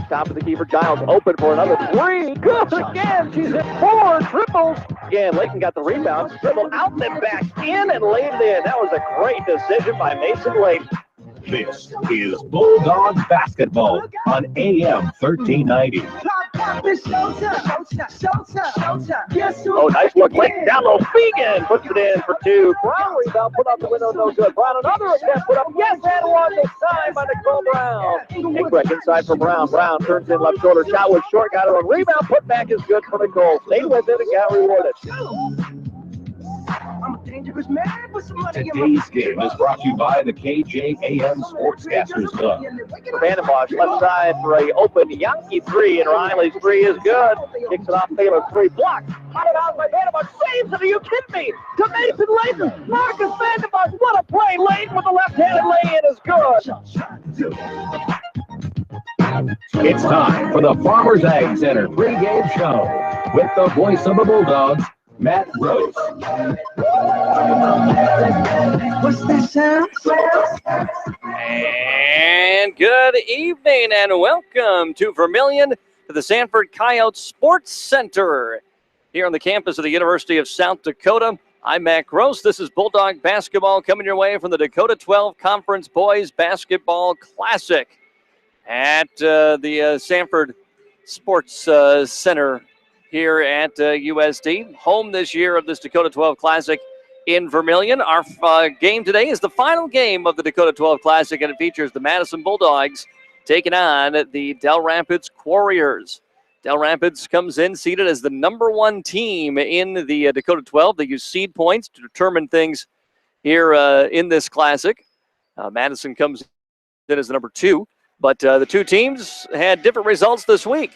top of the key for Giles. Open for another three. Good again. She's hit 4 triples. Again, Layton got the rebound. Dribbled out, then back in and laid it in. That was a great decision by Mason Layton. This is Bulldogs basketball on AM 1390. Oh, nice look. Layton down low. Fegan puts it in for 2. Brown rebound, put out the window, no good. Brown another attempt, put up. Yes, and one this time by Nicole Brown. Incorrect inside for Brown. Brown turns in left shoulder. Shot was short, got her own rebound. Put back is good for Nicole. Stayed with it and got rewarded. Today's game is brought to you by the KJAM Sportscasters Club. Vandenbosch left side for a open Yankee 3, and Riley's 3 is good. Kicks it off, Taylor 3 blocked. Potted out by Vandenbosch, saves it. Are you kidding me? To Mason Layton. Marcus Vandenbosch, what a play. Layton with the left-handed lay-in is good. It's time for the Farmers Ag Center pregame show with the voice of the Bulldogs, Matt Rose. What's that sound? And good evening and welcome to Vermilion, to the Sanford Coyotes Sports Center here on the campus of the University of South Dakota. I'm Matt Gross. This is Bulldog basketball coming your way from the Dakota 12 Conference Boys Basketball Classic at the Sanford Sports Center here at USD. Home this year of this Dakota 12 Classic in Vermilion. Our game today is the final game of the Dakota 12 Classic, and it features the Madison Bulldogs taking on the Dell Rapids Warriors. Dell Rapids comes in seeded as the #1 team in the Dakota 12. They use seed points to determine things here in this Classic. Madison comes in as the #2, but the two teams had different results this week.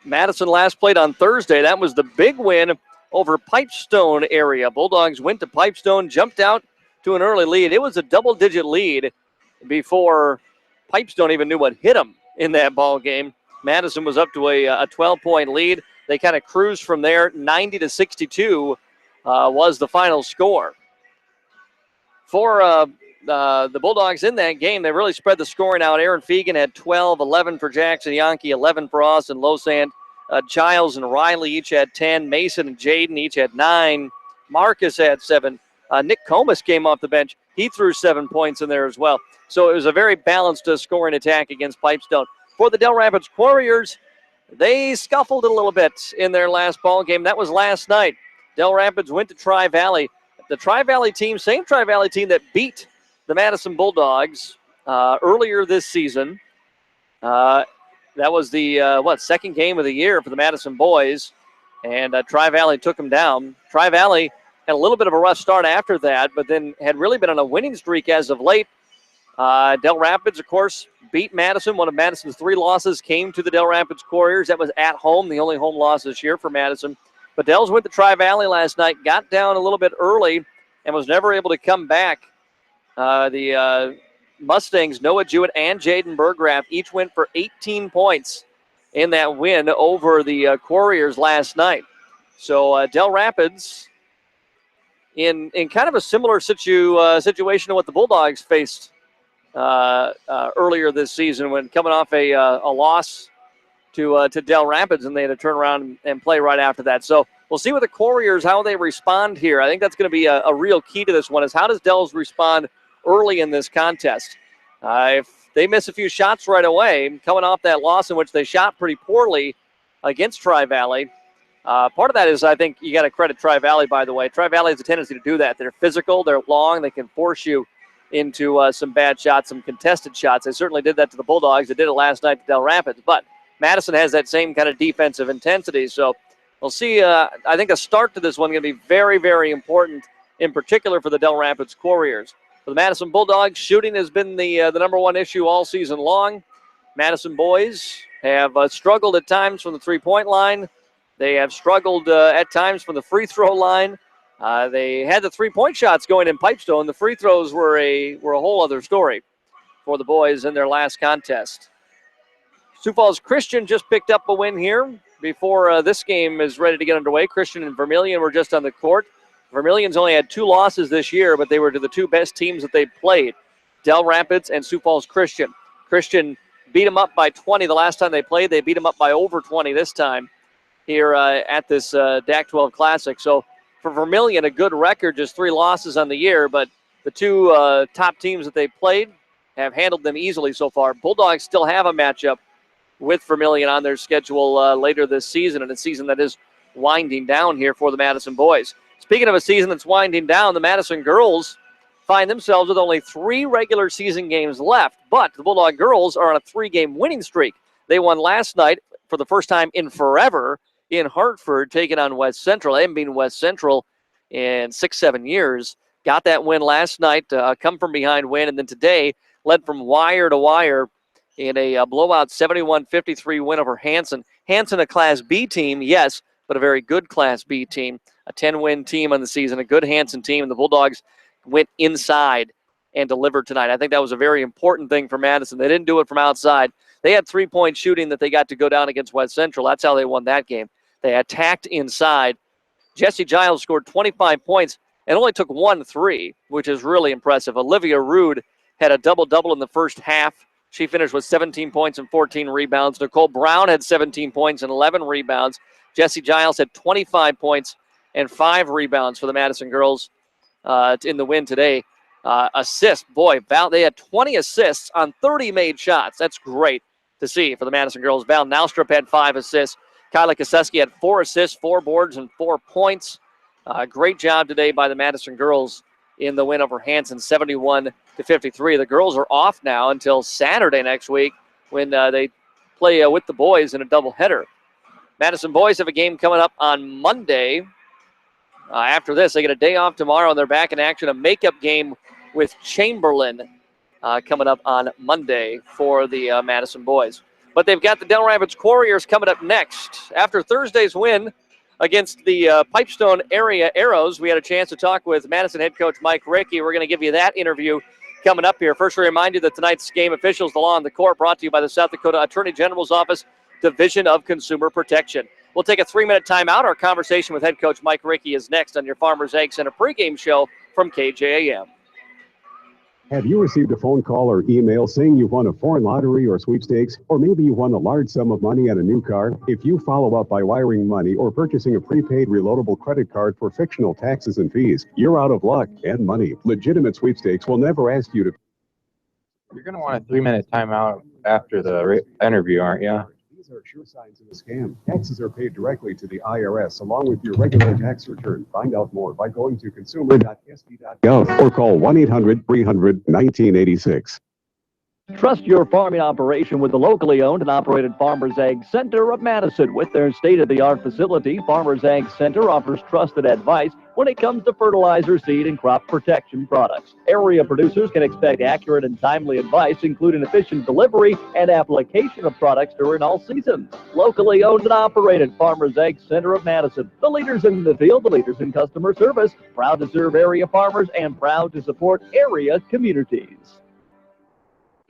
Madison last played on Thursday. That was the big win over Pipestone area. Bulldogs went to Pipestone, jumped out to an early lead. It was a double-digit lead before Pipestone even knew what hit them in that ball game. Madison was up to a 12-point lead. They kind of cruised from there. 90-62 was the final score. For the Bulldogs in that game, they really spread the scoring out. Aaron Fegan had 12, 11 for Jackson Yankee, 11 for Austin Losand. Giles and Riley each had 10. Mason and Jaden each had 9. Marcus had 7. Nick Comas came off the bench. He threw 7 points in there as well. So it was a very balanced scoring attack against Pipestone. For the Dell Rapids Warriors, they scuffled a little bit in their last ball game. That was last night. Dell Rapids went to Tri-Valley. The Tri-Valley team, same Tri-Valley team that beat the Madison Bulldogs earlier this season. That was the, second game of the year for the Madison boys, and Tri-Valley took them down. Tri-Valley had a little bit of a rough start after that, but then had really been on a winning streak as of late. Dell Rapids, of course, beat Madison. One of Madison's 3 losses came to the Dell Rapids Warriors. That was at home, the only home loss this year for Madison. But Dells went to Tri-Valley last night, got down a little bit early, and was never able to come back. The Mustangs, Noah Jewett and Jaden Berggraf each went for 18 points in that win over the Warriors last night. So Dell Rapids in kind of a similar situation to what the Bulldogs faced earlier this season when coming off a loss to Dell Rapids, and they had to turn around and play right after that. So we'll see with the Warriors how they respond here. I think that's going to be a real key to this one, is how does Dells respond early in this contest. If they miss a few shots right away, coming off that loss in which they shot pretty poorly against Tri-Valley, part of that is, I think, you got to credit Tri-Valley, by the way. Tri-Valley has a tendency to do that. They're physical, they're long, they can force you into some bad shots, some contested shots. They certainly did that to the Bulldogs. They did it last night to Dell Rapids. But Madison has that same kind of defensive intensity. So we'll see. I think a start to this one is going to be very, very important, in particular for the Dell Rapids Warriors. For the Madison Bulldogs, shooting has been the #1 issue all season long. Madison boys have struggled at times from the three-point line. They have struggled at times from the free throw line. They had the three-point shots going in Pipestone. The free throws were a whole other story for the boys in their last contest. Sioux Falls Christian just picked up a win here before this game is ready to get underway. Christian and Vermilion were just on the court. Vermilion's only had 2 losses this year, but they were to the 2 best teams that they played, Dell Rapids and Sioux Falls Christian. Christian beat them up by 20 the last time they played. They beat them up by over 20 this time here at this DAC-12 Classic. So for Vermilion, a good record, just 3 losses on the year, but the 2 top teams that they played have handled them easily so far. Bulldogs still have a matchup with Vermilion on their schedule later this season, and a season that is winding down here for the Madison boys. Speaking of a season that's winding down, the Madison girls find themselves with only 3 regular season games left, but the Bulldog girls are on a 3-game winning streak. They won last night for the first time in forever in Hartford, taking on West Central. They haven't been West Central in 6-7 years. Got that win last night, come from behind win, and then today led from wire to wire in a blowout 71-53 win over Hanson. Hanson, a Class B team, yes, but a very good Class B team. A 10-win team on the season, a good Hanson team, and the Bulldogs went inside and delivered tonight. I think that was a very important thing for Madison. They didn't do it from outside. They had 3-point shooting that they got to go down against West Central. That's how they won that game. They attacked inside. Jesse Giles scored 25 points and only took 1 3, which is really impressive. Olivia Rude had a double-double in the first half. She finished with 17 points and 14 rebounds. Nicole Brown had 17 points and 11 rebounds. Jesse Giles had 25 points and 5 rebounds for the Madison girls in the win today. Assists, boy, Val, they had 20 assists on 30 made shots. That's great to see for the Madison girls. Val Naustrup had 5 assists. Kyla Koseski had 4 assists, 4 boards, and 4 points. Great job today by the Madison girls in the win over Hanson, 71-53. The girls are off now until Saturday next week when they play with the boys in a doubleheader. Madison boys have a game coming up on Monday. After this, they get a day off tomorrow, and they're back in action. A makeup game with Chamberlain coming up on Monday for the Madison boys. But they've got the Dell Rapids Warriors coming up next. After Thursday's win against the Pipestone area Arrows, we had a chance to talk with Madison head coach Mike Rickey. We're going to give you that interview coming up here. First, to remind you that tonight's game officials, the law on the court, brought to you by the South Dakota Attorney General's Office, Division of Consumer Protection. We'll take a 3-minute timeout. Our conversation with head coach Mike Rickey is next on your Farmers Ag Center pregame show from KJAM. Have you received a phone call or email saying you won a foreign lottery or sweepstakes, or maybe you won a large sum of money on a new car? If you follow up by wiring money or purchasing a prepaid reloadable credit card for fictional taxes and fees, you're out of luck and money. Legitimate Sweepstakes will never ask you to. You're going to want a 3-minute timeout after the interview, aren't you? These are sure signs of a scam. Taxes are paid directly to the IRS along with your regular tax return. Find out more by going to consumer.sb.gov or call 1-800-300-1986. Trust your farming operation with the locally owned and operated Farmers Ag Center of Madison. With their state-of-the-art facility, Farmers Ag Center offers trusted advice when it comes to fertilizer, seed, and crop protection products. Area producers can expect accurate and timely advice, including efficient delivery and application of products during all seasons. Locally owned and operated Farmers Ag Center of Madison. The leaders in the field, the leaders in customer service, proud to serve area farmers and proud to support area communities.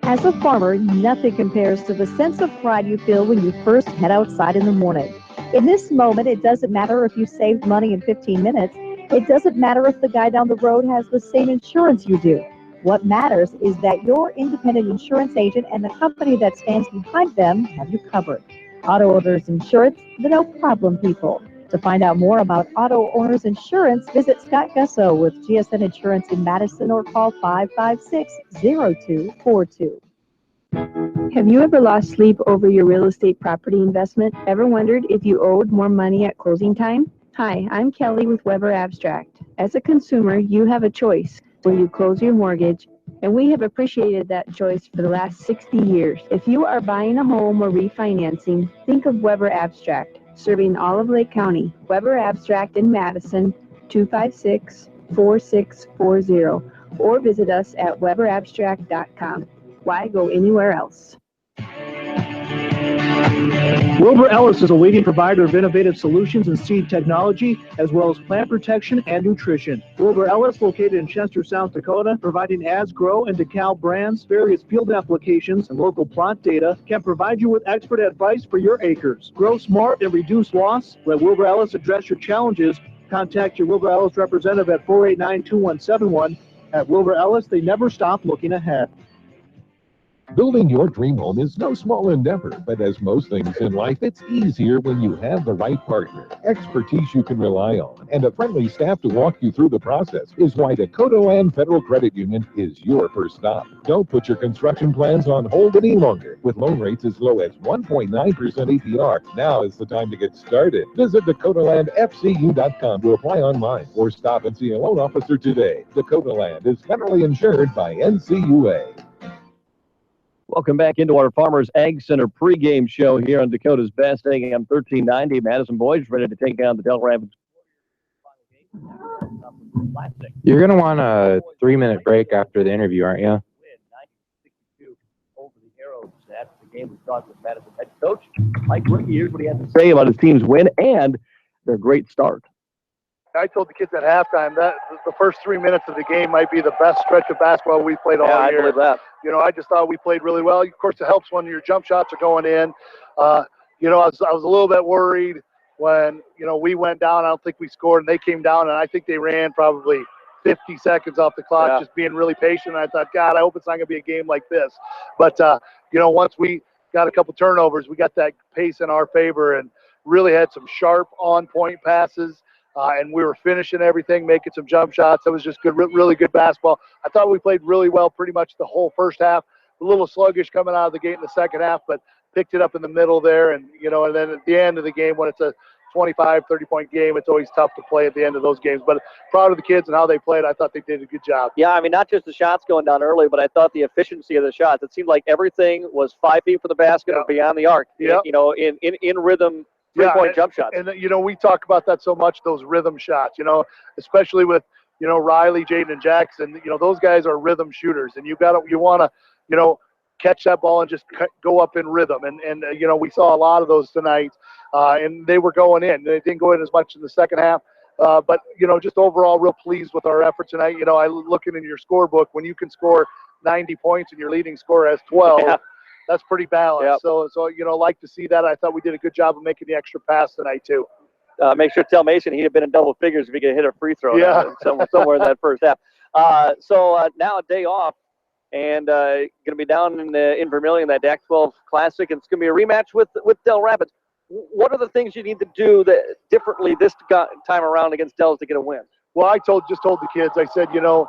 As a farmer, nothing compares to the sense of pride you feel when you first head outside in the morning. In this moment, it doesn't matter if you saved money in 15 minutes. It doesn't matter if the guy down the road has the same insurance you do. What matters is that your independent insurance agent and the company that stands behind them have you covered. Auto Owners Insurance, the no-problem people. To find out more about Auto Owners Insurance, visit Scott Gusso with GSN Insurance in Madison or call 556-0242. Have you ever lost sleep over your real estate property investment? Ever wondered if you owed more money at closing time? Hi, I'm Kelly with Weber Abstract. As a consumer, you have a choice when you close your mortgage, and we have appreciated that choice for the last 60 years. If you are buying a home or refinancing, think of Weber Abstract, serving all of Lake County. Weber Abstract in Madison, 256-4640, or visit us at weberabstract.com. Why go anywhere else? Wilbur Ellis is a leading provider of innovative solutions in seed technology, as well as plant protection and nutrition. Wilbur Ellis, located in Chester, South Dakota, providing As Grow and DeKalb brands, various field applications, and local plot data, can provide you with expert advice for your acres. Grow smart and reduce loss. Let Wilbur Ellis address your challenges. Contact your Wilbur Ellis representative at 489-2171. At Wilbur Ellis, they never stop looking ahead. Building your dream home is no small endeavor, but as most things in life, it's easier when you have the right partner, expertise you can rely on, and a friendly staff to walk you through the process is why Dakota Land Federal Credit Union is your first stop. Don't put your construction plans on hold any longer. With loan rates as low as 1.9% APR, now is the time to get started. Visit DakotaLandFCU.com to apply online or stop and see a loan officer today. Dakota Land is federally insured by NCUA. Welcome back into our Farmers Ag Center pregame show here on Dakota's Best AM 1390. Madison boys ready to take on the Dell Rapids. You're going to want a 3-minute break after the interview, aren't you? Over the Arrows. That's the game we talked with Madison head coach Mike Ricky. Here's what he had to say about his team's win and their great start. I told the kids at halftime that the first 3 minutes of the game might be the best stretch of basketball we've played all year. I believe that. You know, I just thought we played really well. Of course, it helps when your jump shots are going in. You know, I was a little bit worried when, you know, we went down. I don't think we scored, and they came down, and I think they ran probably 50 seconds off the clock, just being really patient. And I thought, God, I hope it's not going to be a game like this. But, you know, once we got a couple turnovers, we got that pace in our favor and really had some sharp on-point passes. And we were finishing everything, making some jump shots. It was just good, really good basketball. I thought we played really well pretty much the whole first half. A little sluggish coming out of the gate in the second half, but picked it up in the middle there. And, you know, and then at the end of the game, when it's a 25, 30-point game, it's always tough to play at the end of those games. But proud of the kids and how they played. I thought they did a good job. Yeah, I mean, not just the shots going down early, but I thought the efficiency of the shots. It seemed like everything was 5 feet from the basket or beyond the arc. Yeah. You know, in rhythm. Three-point jump shots. And, you know, we talk about that so much, those rhythm shots, you know, especially with, you know, Riley, Jaden, and Jackson. You know, those guys are rhythm shooters, and you want to, you know, catch that ball and just go up in rhythm. And you know, we saw a lot of those tonight, and they were going in. They didn't go in as much in the second half. But, you know, just overall real pleased with our effort tonight. You know, I looking in your scorebook, when you can score 90 points and your leading scorer has 12, that's pretty balanced. So, you know, like to see that. I thought we did a good job of making the extra pass tonight, too. Make sure to tell Mason he'd have been in double figures if he could hit a free throw somewhere in that first half. So now a day off, and going to be down in Vermillion, that DAC 12 Classic, and it's going to be a rematch with Dell Rapids. What are the things you need to do differently this time around against Dells to get a win? Well, I just told the kids, I said, you know,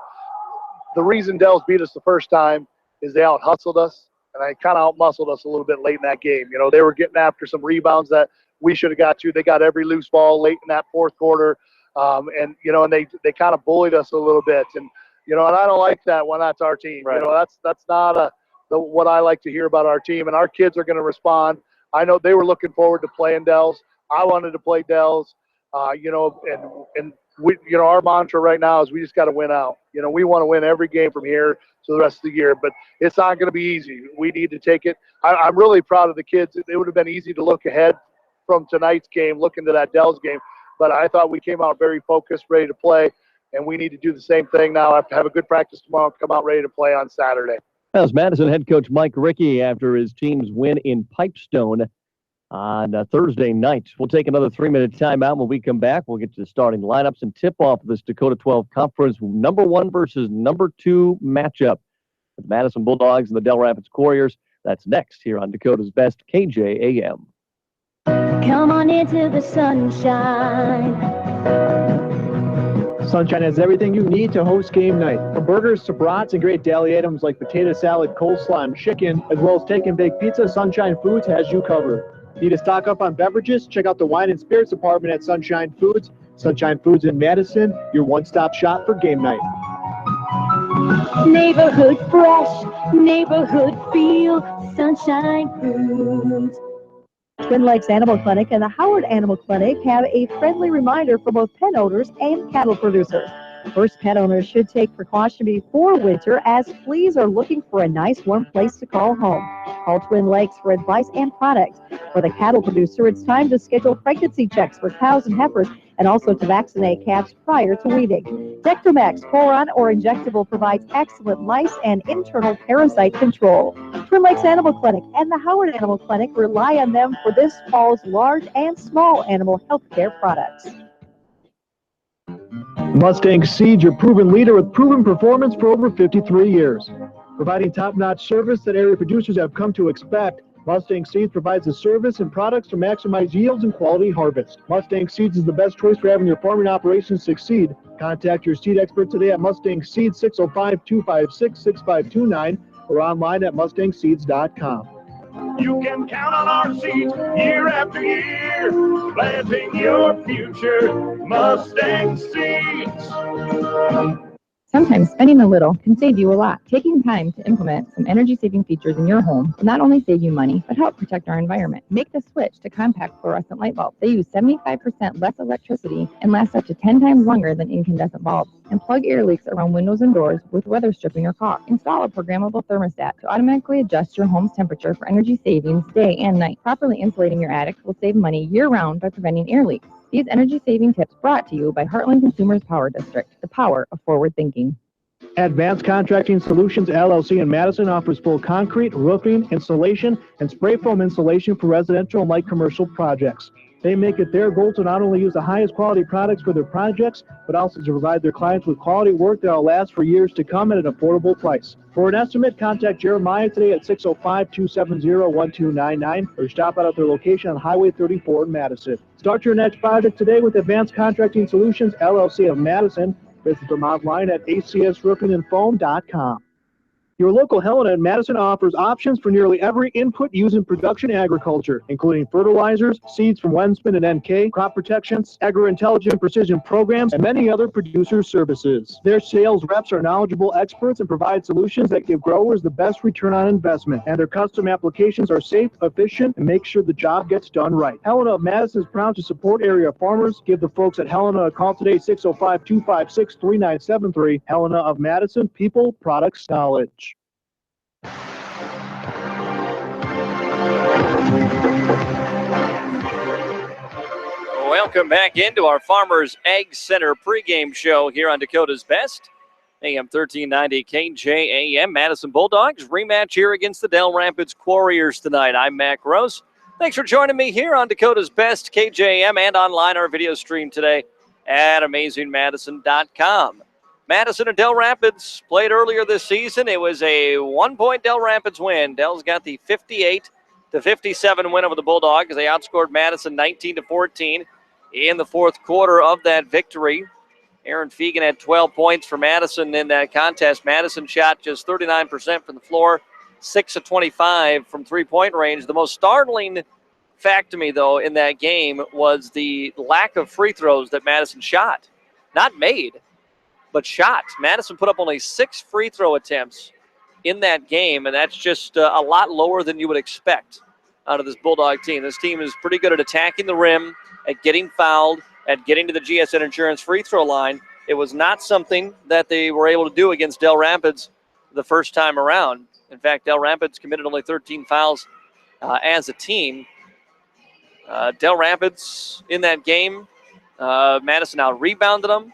the reason Dells beat us the first time is they out-hustled us. And I kind of out-muscled us a little bit late in that game. You know, they were getting after some rebounds that we should have got to. They got every loose ball late in that fourth quarter. And, you know, and they kind of bullied us a little bit. And, you know, and I don't like that when that's our team. Right. You know, that's not what I like to hear about our team. And our kids are going to respond. I know they were looking forward to playing Dells. I wanted to play Dells. You know, and we, you know, our mantra right now is we just got to win out. You know, we want to win every game from here to the rest of the year, but it's not going to be easy. We need to take it. I'm really proud of the kids. It would have been easy to look ahead from tonight's game, looking to that Dells game, but I thought we came out very focused, ready to play, and we need to do the same thing now. I have to have a good practice tomorrow, come out ready to play on Saturday. That was Madison head coach Mike Ricky after his team's win in Pipestone on Thursday night. We'll take another 3-minute timeout. When we come back, we'll get to the starting lineups and tip off this Dakota 12 Conference number 1 versus number 2 matchup. The Madison Bulldogs and the Dell Rapids Couriers. That's next here on Dakota's Best KJAM. Come on into the sunshine. Sunshine has everything you need to host game night. From burgers to brats and great daily items like potato salad, coleslaw, and chicken, as well as take and bake pizza, Sunshine Foods has you covered. Need to stock up on beverages? Check out the wine and spirits department at Sunshine Foods. Sunshine Foods in Madison, your one-stop shop for game night. Neighborhood fresh, neighborhood feel, Sunshine Foods. Twin Lakes Animal Clinic and the Howard Animal Clinic have a friendly reminder for both pet owners and cattle producers. First, pet owners should take precaution before winter as fleas are looking for a nice warm place to call home. Call Twin Lakes for advice and products. For the cattle producer, it's time to schedule pregnancy checks for cows and heifers and also to vaccinate calves prior to weaning. Dectomax, Boron, or injectable provides excellent lice and internal parasite control. Twin Lakes Animal Clinic and the Howard Animal Clinic rely on them for this fall's large and small animal health care products. Mustang Seed, your proven leader with proven performance for over 53 years. Providing top-notch service that area producers have come to expect, Mustang Seeds provides the service and products to maximize yields and quality harvest. Mustang Seeds is the best choice for having your farming operations succeed. Contact your seed expert today at Mustang Seeds 605-256-6529 or online at mustangseeds.com. You can count on our seeds year after year, planting your future. Mustang Seeds. Sometimes spending a little can save you a lot. Taking time to implement some energy-saving features in your home will not only save you money, but help protect our environment. Make the switch to compact fluorescent light bulbs. They use 75% less electricity and last up to 10 times longer than incandescent bulbs. And plug air leaks around windows and doors with weather stripping or caulk. Install a programmable thermostat to automatically adjust your home's temperature for energy savings day and night. Properly insulating your attic will save money year-round by preventing air leaks. These energy-saving tips brought to you by Heartland Consumers Power District, the power of forward thinking. Advanced Contracting Solutions LLC in Madison offers full concrete, roofing, insulation, and spray foam insulation for residential and light commercial projects. They make it their goal to not only use the highest quality products for their projects, but also to provide their clients with quality work that will last for years to come at an affordable price. For an estimate, contact Jeremiah today at 605-270-1299 or stop out at their location on Highway 34 in Madison. Start your next project today with Advanced Contracting Solutions LLC of Madison. Visit them online at acsroofingandfoam.com. Your local Helena in Madison offers options for nearly every input used in production agriculture, including fertilizers, seeds from Wensman and NK, crop protections, agro-intelligent precision programs, and many other producer services. Their sales reps are knowledgeable experts and provide solutions that give growers the best return on investment. And their custom applications are safe, efficient, and make sure the job gets done right. Helena of Madison is proud to support area farmers. Give the folks at Helena a call today, 605-256-3973. Helena of Madison, people, products, knowledge. Welcome back into our Farmers Ag Center pregame show here on Dakota's Best. AM 1390 KJAM. Madison Bulldogs rematch here against the Dell Rapids Warriors tonight. I'm Mac Rose. Thanks for joining me here on Dakota's Best KJM and online our video stream today at AmazingMadison.com. Madison and Dell Rapids played earlier this season. It was a 1-point Dell Rapids win. Dell's got the 58-57 win over the Bulldogs. They outscored Madison 19-14 in the fourth quarter of that victory. Aaron Fegan had 12 points for Madison in that contest. Madison shot just 39% from the floor, 6-25 from three-point range. The most startling fact to me, though, in that game was the lack of free throws that Madison shot. Not made, but shot. Madison put up only 6 free throw attempts in that game, and that's just a lot lower than you would expect out of this Bulldog team. This team is pretty good at attacking the rim, at getting fouled, at getting to the GSN Insurance free throw line. It was not something that they were able to do against Dell Rapids the first time around. In fact, Dell Rapids committed only 13 fouls as a team. Dell Rapids in that game, Madison out rebounded them.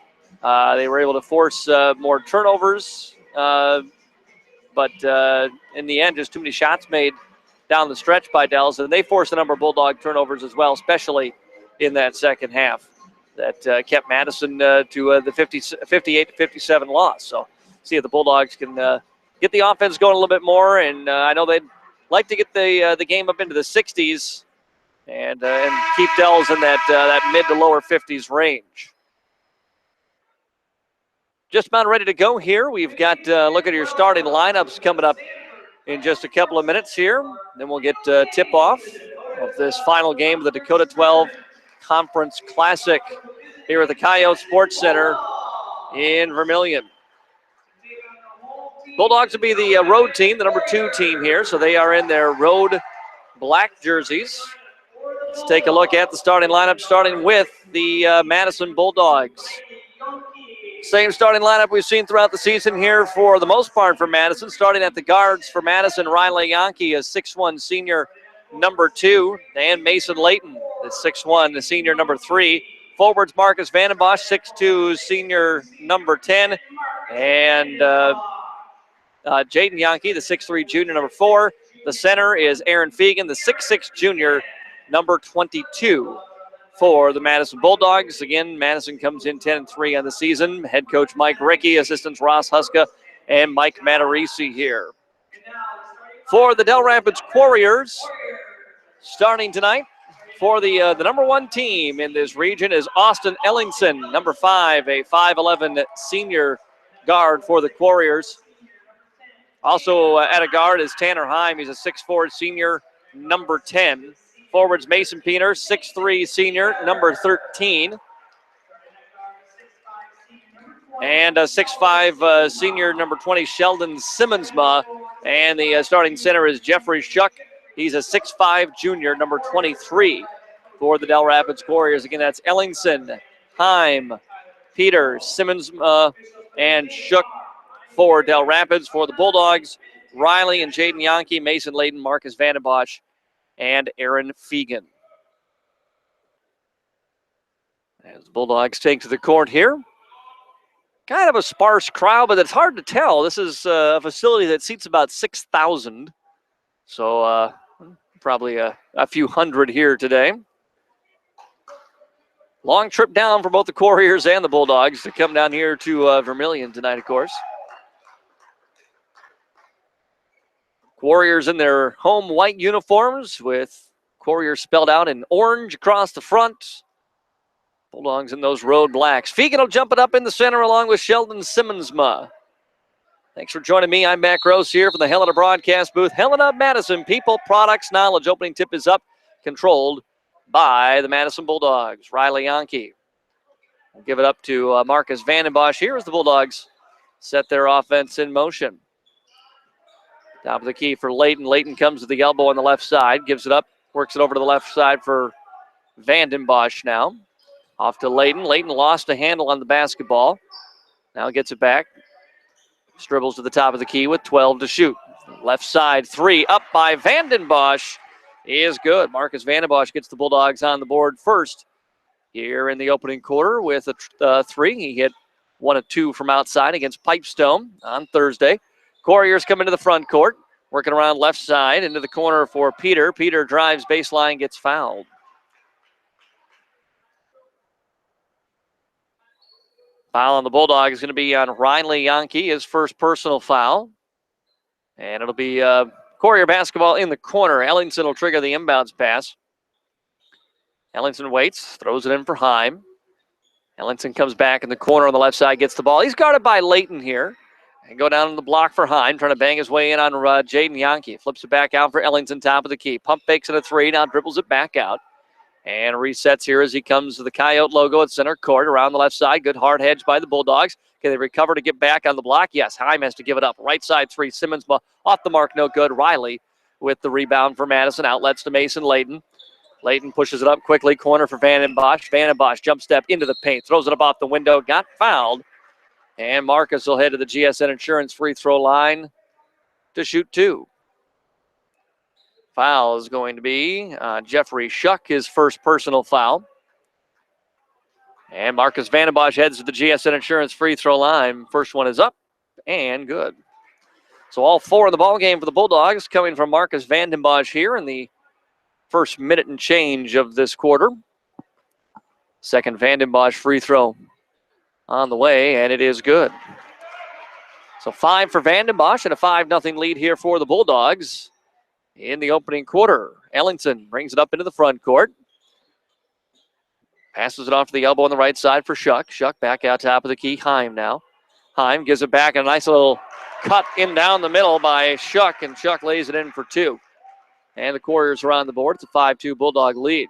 They were able to force more turnovers, but in the end, just too many shots made down the stretch by Dells, and they forced a number of Bulldog turnovers as well, especially in that second half. That kept Madison to the 58-57 loss. So see if the Bulldogs can get the offense going a little bit more, and I know they'd like to get the game up into the 60s and keep Dells in that mid to lower 50s range. Just about ready to go here. We've got look at your starting lineups coming up in just a couple of minutes here. Then we'll get tip-off of this final game of the Dakota 12 Conference Classic here at the Coyote Sports Center in Vermillion. Bulldogs will be the road team, the number 2 team here, so they are in their road black jerseys. Let's take a look at the starting lineup, starting with the Madison Bulldogs. Same starting lineup we've seen throughout the season here for the most part for Madison. Starting at the guards for Madison, Riley Yankee, a 6'1 senior number 2, and Mason Layton, the 6'1, the senior number 3. Forwards, Marcus Vandenbosch, 6'2 senior number 10, and Jaden Yankee, the 6'3 junior number 4. The center is Aaron Fegan, the 6'6 junior number 22. For the Madison Bulldogs. Again, Madison comes in 10-3 on the season. Head coach Mike Rickey, assistants Ross Huska and Mike Matarisi here. For the Dell Rapids Warriors, starting tonight for the number 1 team in this region is Austin Ellingson, number 5, a 5'11 senior guard for the Warriors. Also at a guard is Tanner Heim. He's a 6'4 senior, number 10. Forwards Mason Peener, 6'3 senior, number 13. And a 6'5 senior, number 20, Sheldon Simmonsma. And the starting center is Jeffrey Shuck. He's a 6'5 junior, number 23 for the Dell Rapids Warriors. Again, that's Ellingson, Heim, Peter, Simmonsma, and Shuck for Dell Rapids. For the Bulldogs, Riley and Jaden Yankee, Mason Layden, Marcus Vandenbosch, and Aaron Fegan. As the Bulldogs take to the court here. Kind of a sparse crowd, but it's hard to tell. This is a facility that seats about 6,000. So probably a few hundred here today. Long trip down for both the Warriors and the Bulldogs to come down here to Vermillion tonight, of course. Warriors in their home white uniforms with Warriors spelled out in orange across the front. Bulldogs in those road blacks. Fegan will jump it up in the center along with Sheldon Simmonsma. Thanks for joining me. I'm Matt Gross here from the Helena broadcast booth. Helena Madison, people, products, knowledge. Opening tip is up, controlled by the Madison Bulldogs. Riley Yankee will give it up to Marcus Vandenbosch here as the Bulldogs set their offense in motion. Top of the key for Layton. Layton comes to the elbow on the left side, gives it up, works it over to the left side for Vandenbosch now. Off to Layton. Layton lost a handle on the basketball. Now gets it back. Dribbles to the top of the key with 12 to shoot. Left side 3 up by Vandenbosch is good. Marcus Vandenbosch gets the Bulldogs on the board first here in the opening quarter with a 3. He hit 1 of 2 from outside against Pipestone on Thursday. Warriors come into the front court, working around left side into the corner for Peter. Peter drives baseline, gets fouled. Foul on the Bulldogs is going to be on Riley Yankee, his first personal foul. And it'll be Warrior basketball in the corner. Ellingson will trigger the inbounds pass. Ellingson waits, throws it in for Heim. Ellingson comes back in the corner on the left side, gets the ball. He's guarded by Layton here. And go down on the block for Heim, trying to bang his way in on Jaden Yankee. Flips it back out for Ellingson, top of the key. Pump fakes it a 3, now dribbles it back out. And resets here as he comes to the Coyote logo at center court around the left side. Good hard hedge by the Bulldogs. Can they recover to get back on the block? Yes, Heim has to give it up. Right side 3, Simmons off the mark, no good. Riley with the rebound for Madison. Outlets to Mason Layton. Layton pushes it up quickly. Corner for Vandenbosch. Vandenbosch jump step into the paint. Throws it up off the window. Got fouled. And Marcus will head to the GSN Insurance free throw line to shoot 2. Foul is going to be Jeffrey Shuck, his first personal foul. And Marcus Vandenbosch heads to the GSN Insurance free throw line. First one is up and good. So all 4 in the ball game for the Bulldogs coming from Marcus Vandenbosch here in the first minute and change of this quarter. Second Vandenbosch free throw on the way, and it is good. So 5 for Vandenbosch and a 5-0 lead here for the Bulldogs in the opening quarter. Ellingson brings it up into the front court. Passes it off to the elbow on the right side for Shuck. Shuck back out top of the key. Heim now. Heim gives it back. A nice little cut in down the middle by Shuck, and Shuck lays it in for 2. And the Warriors are on the board. It's a 5-2 Bulldog lead.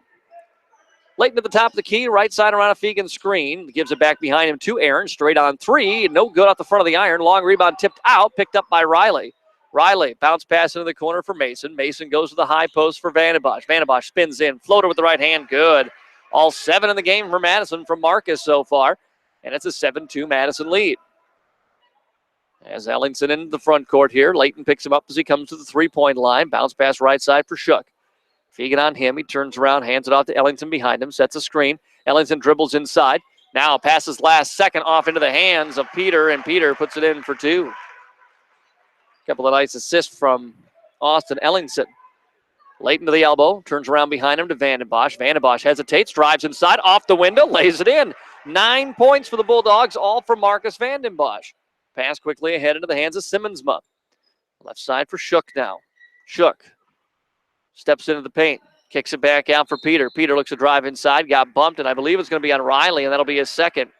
Layton at the top of the key, right side around a Fegan screen. Gives it back behind him to Aaron. Straight on 3. No good off the front of the iron. Long rebound tipped out. Picked up by Riley. Riley, bounce pass into the corner for Mason. Mason goes to the high post for Vandenbosch. Vandenbosch spins in. Floater with the right hand. Good. All 7 in the game for Madison from Marcus so far. And it's a 7-2 Madison lead. As Ellingson into the front court here. Layton picks him up as he comes to the three-point line. Bounce pass right side for Shuck. Fegan on him. He turns around, hands it off to Ellingson behind him. Sets a screen. Ellingson dribbles inside. Now passes last second off into the hands of Peter, and Peter puts it in for 2. Couple of nice assists from Austin Ellingson. Layton to the elbow, turns around behind him to Vandenbosch. Vandenbosch hesitates, drives inside, off the window, lays it in. 9 points for the Bulldogs, all from Marcus Vandenbosch. Pass quickly ahead into the hands of Simmonsma. Left side for Shook now. Shook steps into the paint. Kicks it back out for Peter. Peter looks to drive inside. Got bumped, and I believe it's going to be on Riley, and that'll be his second.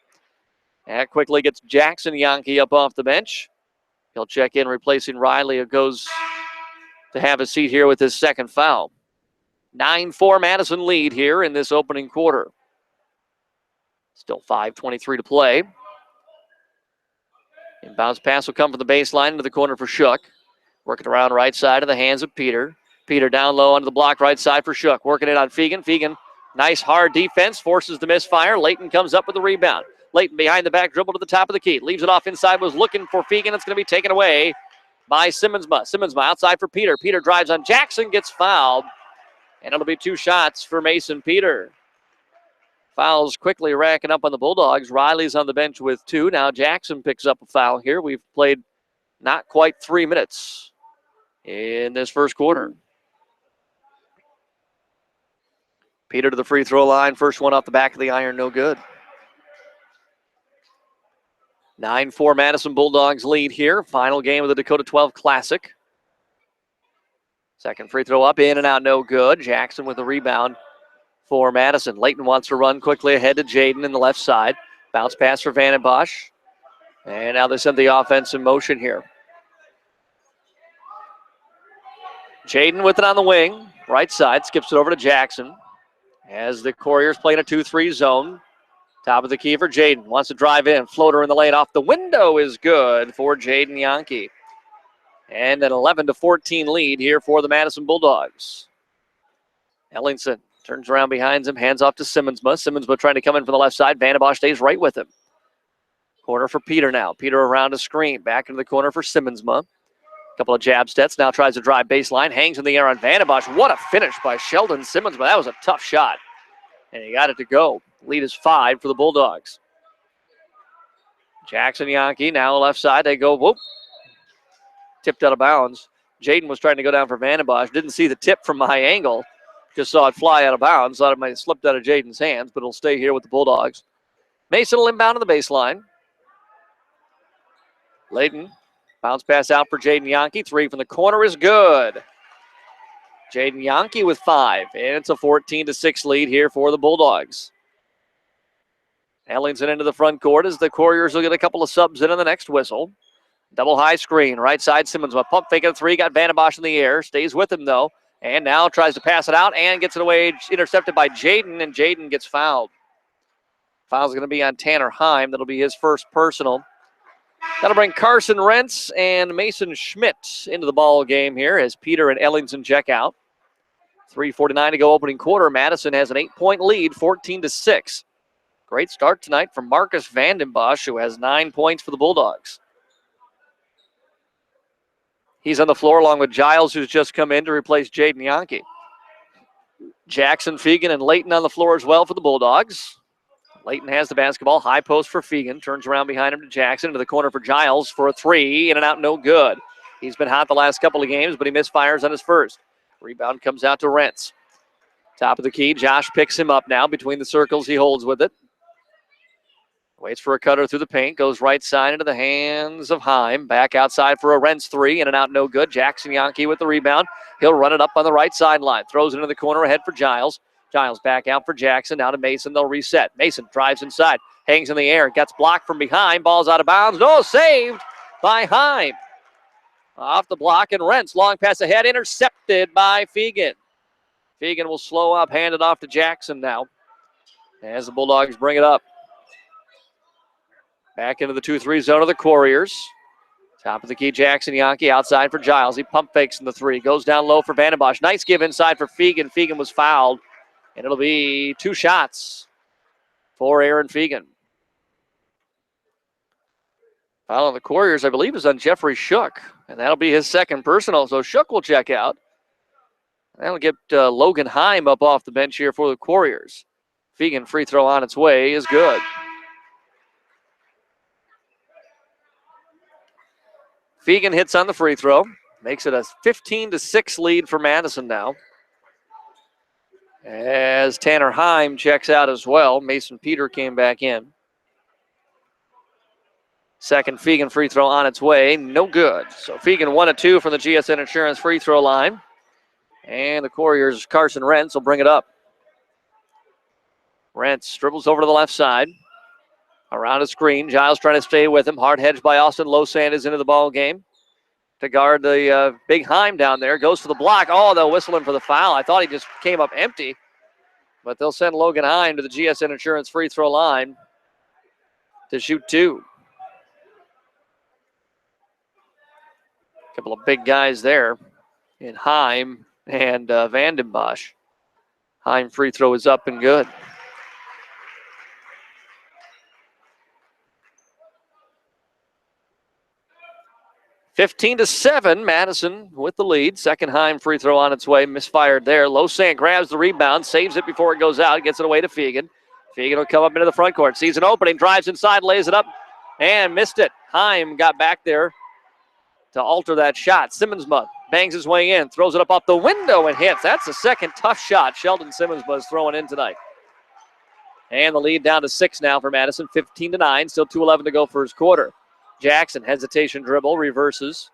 That quickly gets Jackson Yankee up off the bench. He'll check in, replacing Riley, who goes to have a seat here with his second foul. 9-4 Madison lead here in this opening quarter. Still 5:23 to play. Inbounds pass will come from the baseline into the corner for Shook. Working around right side of the hands of Peter. Peter down low onto the block right side for Shook. Working it on Fegan. Fegan, nice hard defense, forces the misfire. Layton comes up with the rebound. Layton behind the back, dribble to the top of the key. Leaves it off inside, was looking for Fegan. It's going to be taken away by Simmonsma. Simmonsma outside for Peter. Peter drives on Jackson, gets fouled. And it'll be 2 shots for Mason Peter. Fouls quickly racking up on the Bulldogs. Riley's on the bench with 2. Now Jackson picks up a foul here. We've played not quite 3 minutes in this first quarter. Peter to the free throw line. First one off the back of the iron, no good. 9-4 Madison Bulldogs lead here. Final game of the Dakota 12 Classic. Second free throw up, in and out, no good. Jackson with the rebound for Madison. Layton wants to run quickly ahead to Jaden in the left side. Bounce pass for Vandenbosch. And now they send the offense in motion here. Jaden with it on the wing. Right side, skips it over to Jackson. As the Couriers play in a 2-3 zone. Top of the key for Jaden. Wants to drive in. Floater in the lane off the window is good for Jaden Yankee. And an 11-14 lead here for the Madison Bulldogs. Ellingson turns around behind him, hands off to Simmonsma. Simmonsma trying to come in from the left side. Vandenbosch stays right with him. Corner for Peter now. Peter around a screen. Back into the corner for Simmonsma. Couple of jab steps. Now tries to drive baseline. Hangs in the air on Vandenbosch. What a finish by Sheldon Simmonsma. That was a tough shot. And he got it to go. Lead is 5 for the Bulldogs. Jackson Yankee now left side. They go, whoop. Tipped out of bounds. Jaden was trying to go down for Vandenbosch. Didn't see the tip from my angle. Just saw it fly out of bounds. Thought it might have slipped out of Jaden's hands, but it'll stay here with the Bulldogs. Mason will inbound to the baseline. Layton, bounce pass out for Jaden Yankee. 3 from the corner is good. Jaden Yankee with 5, and it's a 14-6 lead here for the Bulldogs. Ellingson into the front court as the Couriers will get a couple of subs in on the next whistle. Double high screen, right side Simmons. Pump fake at 3, got Vandenbosch in the air. Stays with him, though, and now tries to pass it out and gets it away, intercepted by Jaden, and Jaden gets fouled. Foul's going to be on Tanner Heim. That'll be his first personal. That'll bring Carson Rentz and Mason Schmidt into the ball game here as Peter and Ellingson check out. 3:49 to go opening quarter. Madison has an 8-point lead, 14-6. Great start tonight from Marcus Vandenbosch, who has 9 points for the Bulldogs. He's on the floor along with Giles, who's just come in to replace Jaden Yankee. Jackson, Fegan, and Layton on the floor as well for the Bulldogs. Layton has the basketball. High post for Fegan. Turns around behind him to Jackson. Into the corner for Giles for a 3. In and out, no good. He's been hot the last couple of games, but he misfires on his first. Rebound comes out to Rentz. Top of the key. Josh picks him up now. Between the circles, he holds with it. Waits for a cutter through the paint. Goes right side into the hands of Heim. Back outside for a Rentz 3. In and out, no good. Jackson Yankee with the rebound. He'll run it up on the right sideline. Throws it into the corner ahead for Giles. Giles back out for Jackson. Now to Mason. They'll reset. Mason drives inside. Hangs in the air. Gets blocked from behind. Ball's out of bounds. No, saved by Heim. Off the block, and Rentz. Long pass ahead. Intercepted by Fegan. Fegan will slow up. Hand it off to Jackson now as the Bulldogs bring it up. Back into the 2-3 zone of the Couriers. Top of the key, Jackson Yankee outside for Giles. He pump fakes in the 3. Goes down low for Vandenbosch. Nice give inside for Fegan. Fegan was fouled. And it'll be 2 shots for Aaron Fegan. Foul on the Couriers, I believe, is on Jeffrey Shook. And that'll be his second personal. So Shook will check out. That'll get Logan Heim up off the bench here for the Couriers. Fegan free throw on its way is good. Fegan hits on the free throw. Makes it a 15-6 lead for Madison now. As Tanner Heim checks out as well. Mason Peter came back in. Second Fegan free throw on its way. No good. So Fegan 1 of 2 from the GSN Insurance free throw line. And the Couriers' Carson Rentz will bring it up. Rentz dribbles over to the left side. Around a screen. Giles trying to stay with him. Hard hedged by Austin. Losand is into the ball game to guard the big Heim down there. Goes for the block. Oh, they'll whistle him for the foul. I thought he just came up empty. But they'll send Logan Heim to the GSN Insurance free throw line to shoot 2. A couple of big guys there in Heim and Vandenbosch. Heim free throw is up and good. (15-7), Madison with the lead. Second Heim free throw on its way. Misfired there. Losand grabs the rebound, saves it before it goes out, gets it away to Fegan. Fegan will come up into the front court. Sees an opening, drives inside, lays it up, and missed it. Heim got back there to alter that shot. Simmonsma bangs his way in, throws it up off the window and hits. That's the second tough shot Sheldon Simmonsma is throwing in tonight. And the lead down to 6 now for Madison, 15-9. Still 2:11 to go first quarter. Jackson, hesitation dribble, reverses.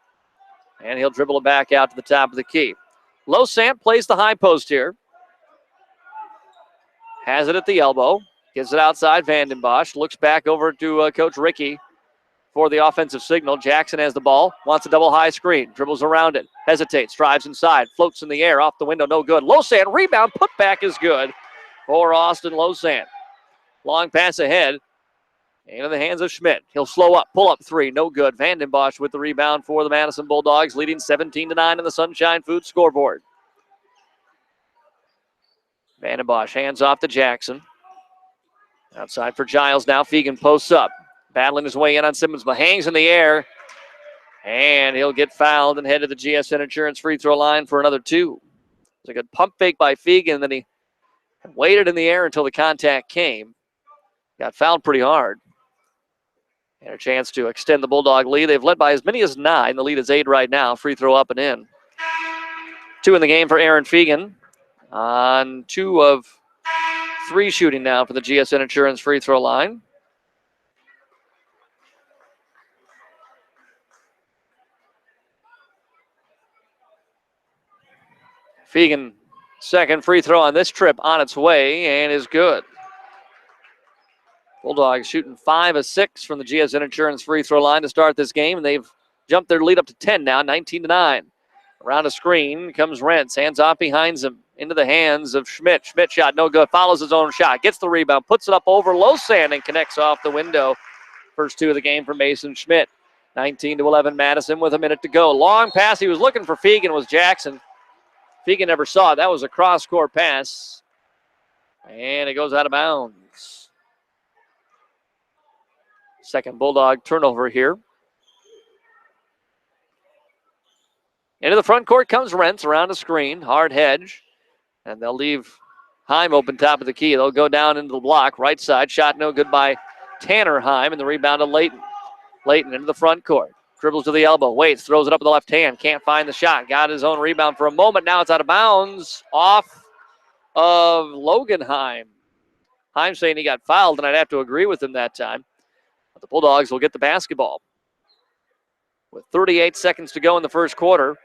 And he'll dribble it back out to the top of the key. Losant plays the high post here. Has it at the elbow. Gives it outside. Vandenbosch looks back over to Coach Ricky for the offensive signal. Jackson has the ball. Wants a double high screen. Dribbles around it. Hesitates. Drives inside. Floats in the air. Off the window. No good. Losant rebound. Put back is good for Austin Losant. Long pass ahead. Into the hands of Schmidt. He'll slow up. Pull up 3. No good. Vandenbosch with the rebound for the Madison Bulldogs, leading 17-9 in the Sunshine Foods scoreboard. Vandenbosch hands off to Jackson. Outside for Giles now. Fegan posts up. Battling his way in on Simmons, but hangs in the air. And he'll get fouled and head to the GSN Insurance free throw line for another 2. It's a good pump fake by Fegan. Then he waited in the air until the contact came. Got fouled pretty hard. And a chance to extend the Bulldog lead. They've led by as many as 9. The lead is 8 right now. Free throw up and in. 2 in the game for Aaron Fegan. On 2 of 3 shooting now for the GSN Insurance free throw line. Fegan, second free throw on this trip on its way and is good. Bulldogs shooting 5 of 6 from the GSN Insurance free throw line to start this game, and they've jumped their lead up to 10 now, 19-9. Around a screen comes Rentz, hands off behind him, into the hands of Schmidt. Schmidt shot no good, follows his own shot, gets the rebound, puts it up over Losand and connects off the window. First 2 of the game for Mason Schmidt. 19-11 Madison with a minute to go. Long pass, he was looking for Fegan, was Jackson. Fegan never saw it. That was a cross-court pass. And it goes out of bounds. Second Bulldog turnover here. Into the front court comes Rentz around a screen. Hard hedge. And they'll leave Heim open top of the key. They'll go down into the block. Right side. Shot no good by Tanner Heim. And the rebound to Layton. Layton into the front court. Dribbles to the elbow. Waits. Throws it up with the left hand. Can't find the shot. Got his own rebound for a moment. Now it's out of bounds. Off of Logan Heim. Heim saying he got fouled, and I'd have to agree with him that time. But the Bulldogs will get the basketball. With 38 seconds to go in the first quarter,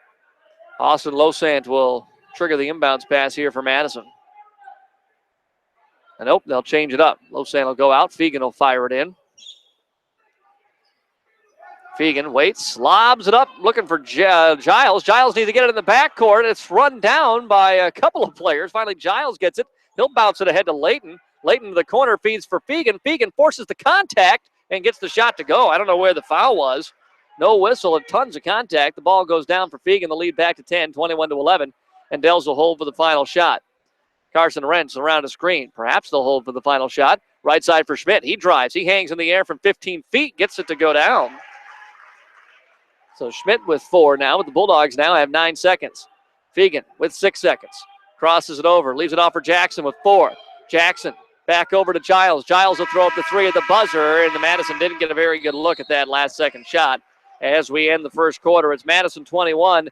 Austin Losant will trigger the inbounds pass here for Madison. And nope, they'll change it up. Losant will go out. Fegan will fire it in. Fegan waits, lobs it up, looking for Giles. Giles needs to get it in the backcourt. It's run down by a couple of players. Finally, Giles gets it. He'll bounce it ahead to Layton. Layton to the corner, feeds for Fegan. Fegan forces the contact and gets the shot to go. I don't know where the foul was. No whistle and tons of contact. The ball goes down for Fegan. The lead back to 10, 21-11. And Dells will hold for the final shot. Carson Rentz around a screen. Perhaps they'll hold for the final shot. Right side for Schmidt. He drives. He hangs in the air from 15 feet. Gets it to go down. So Schmidt with 4 now. But the Bulldogs now have 9 seconds. Fegan with 6 seconds. Crosses it over. Leaves it off for Jackson with 4. Jackson back over to Giles. Giles will throw up the 3 at the buzzer. And the Madison didn't get a very good look at that last second shot. As we end the first quarter, it's Madison 21,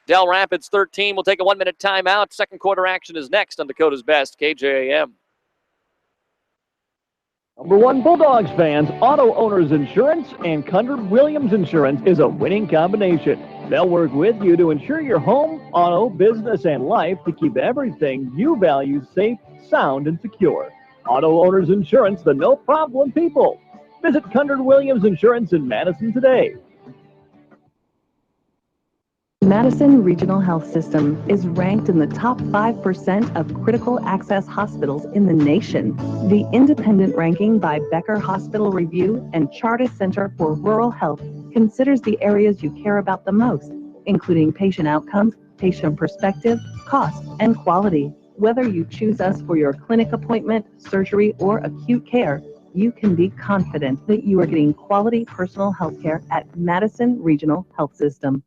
Dell Rapids 13. We'll take a 1-minute timeout. Second quarter action is next on Dakota's Best, KJAM. Number one Bulldogs fans, Auto Owners Insurance and Cunard-Williams Insurance is a winning combination. They'll work with you to insure your home, auto, business, and life to keep everything you value safe, sound, and secure. Auto Owners Insurance, the no-problem people. Visit Cunard-Williams Insurance in Madison today. Madison Regional Health System is ranked in the top 5% of critical access hospitals in the nation. The independent ranking by Becker Hospital Review and Chartis Center for Rural Health considers the areas you care about the most, including patient outcomes, patient perspective, cost, and quality. Whether you choose us for your clinic appointment, surgery, or acute care, you can be confident that you are getting quality personal health care at Madison Regional Health System.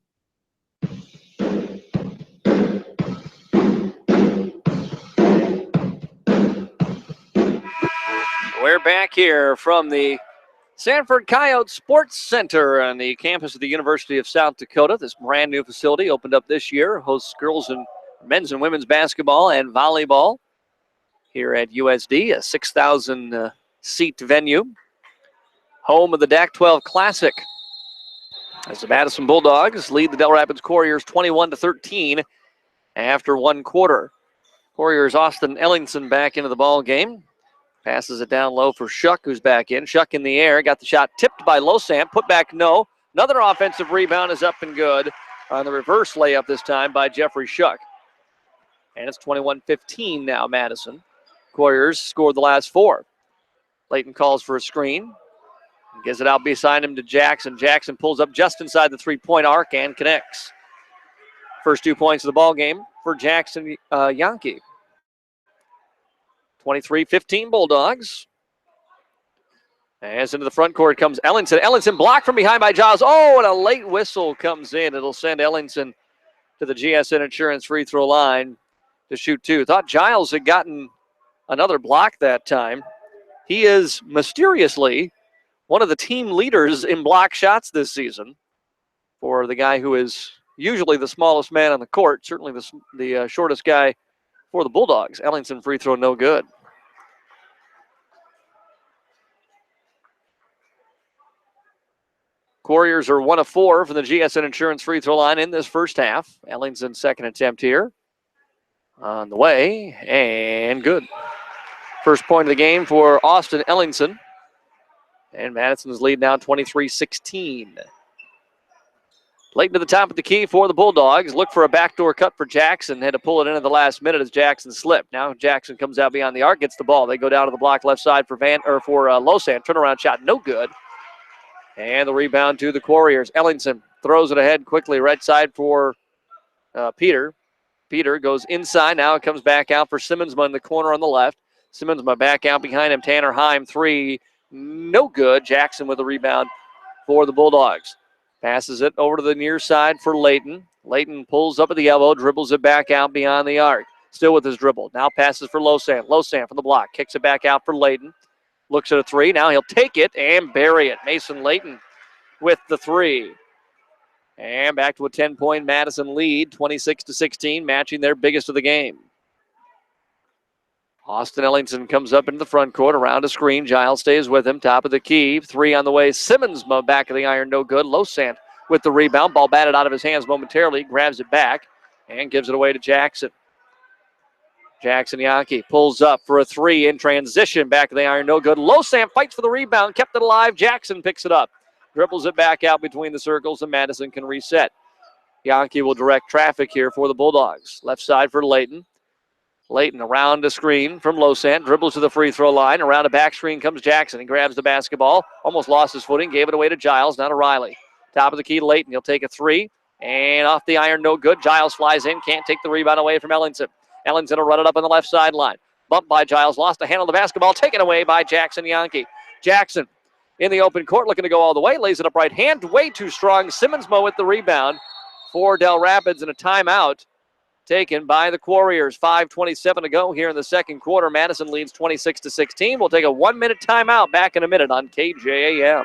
We're back here from the Sanford Coyote Sports Center on the campus of the University of South Dakota. This brand new facility opened up this year, hosts girls and men's and women's basketball and volleyball here at USD, a 6,000 seat venue, home of the DAC-12 Classic. As the Madison Bulldogs lead the Del Rapids Couriers 21-13 after one quarter. Couriers Austin Ellingson back into the ball game. Passes it down low for Shuck, who's back in. Shuck in the air, got the shot tipped by Losant. Put back, no. Another offensive rebound is up and good on the reverse layup this time by Jeffrey Shuck. And it's 21-15 now, Madison. Couriers scored the last four. Layton calls for a screen. Gives it out beside him to Jackson. Jackson pulls up just inside the three-point arc and connects. First 2 points of the ball game for Jackson Yankee. 23-15 Bulldogs. As into the front court comes Ellingson. Ellingson blocked from behind by Giles. Oh, and a late whistle comes in. It'll send Ellingson to the GSN Insurance free throw line to shoot two. Thought Giles had gotten another block that time. He is mysteriously one of the team leaders in block shots this season for the guy who is usually the smallest man on the court, certainly the shortest guy for the Bulldogs. Ellingson free throw no good. Couriers are 1 of 4 from the GSN Insurance free throw line in this first half. Ellington's second attempt here. On the way, and good. First point of the game for Austin Ellingson. And Madison's lead now 23-16. Layton to the top of the key for the Bulldogs. Look for a backdoor cut for Jackson. Had to pull it in at the last minute as Jackson slipped. Now Jackson comes out beyond the arc, gets the ball. They go down to the block left side for Losant. Turnaround shot, no good. And the rebound to the Couriers. Ellingson throws it ahead quickly, right side for Peter. Peter goes inside. Now it comes back out for Simmonsma in the corner on the left. Simmonsma back out behind him. Tanner Heim, three. No good. Jackson with the rebound for the Bulldogs. Passes it over to the near side for Layton. Layton pulls up at the elbow, dribbles it back out beyond the arc. Still with his dribble. Now passes for Losant. Losant from the block. Kicks it back out for Layton. Looks at a three. Now he'll take it and bury it. Mason Layton with the three. And back to a 10-point Madison lead, 26-16, matching their biggest of the game. Austin Ellingson comes up into the front court around a screen. Giles stays with him. Top of the key. Three on the way. Simmonsma back of the iron. No good. Losant with the rebound. Ball batted out of his hands momentarily. Grabs it back and gives it away to Jackson. Jackson Yankee pulls up for a three in transition. Back of the iron. No good. Losant fights for the rebound. Kept it alive. Jackson picks it up. Dribbles it back out between the circles and Madison can reset. Yankee will direct traffic here for the Bulldogs. Left side for Layton. Layton around the screen from Losant, dribbles to the free throw line. Around a back screen comes Jackson. He grabs the basketball, almost lost his footing, gave it away to Giles, now to Riley. Top of the key, Layton. He'll take a three, and off the iron, no good. Giles flies in, can't take the rebound away from Ellingson. Ellingson will run it up on the left sideline. Bumped by Giles, lost a handle of the basketball, taken away by Jackson Yankee. Jackson in the open court, looking to go all the way, lays it up right hand, way too strong. Simmonsma with the rebound for Del Rapids, and a timeout taken by the Couriers. 5:27 to go here in the second quarter. Madison leads 26-16. We'll take a 1-minute timeout. Back in a minute on KJAM.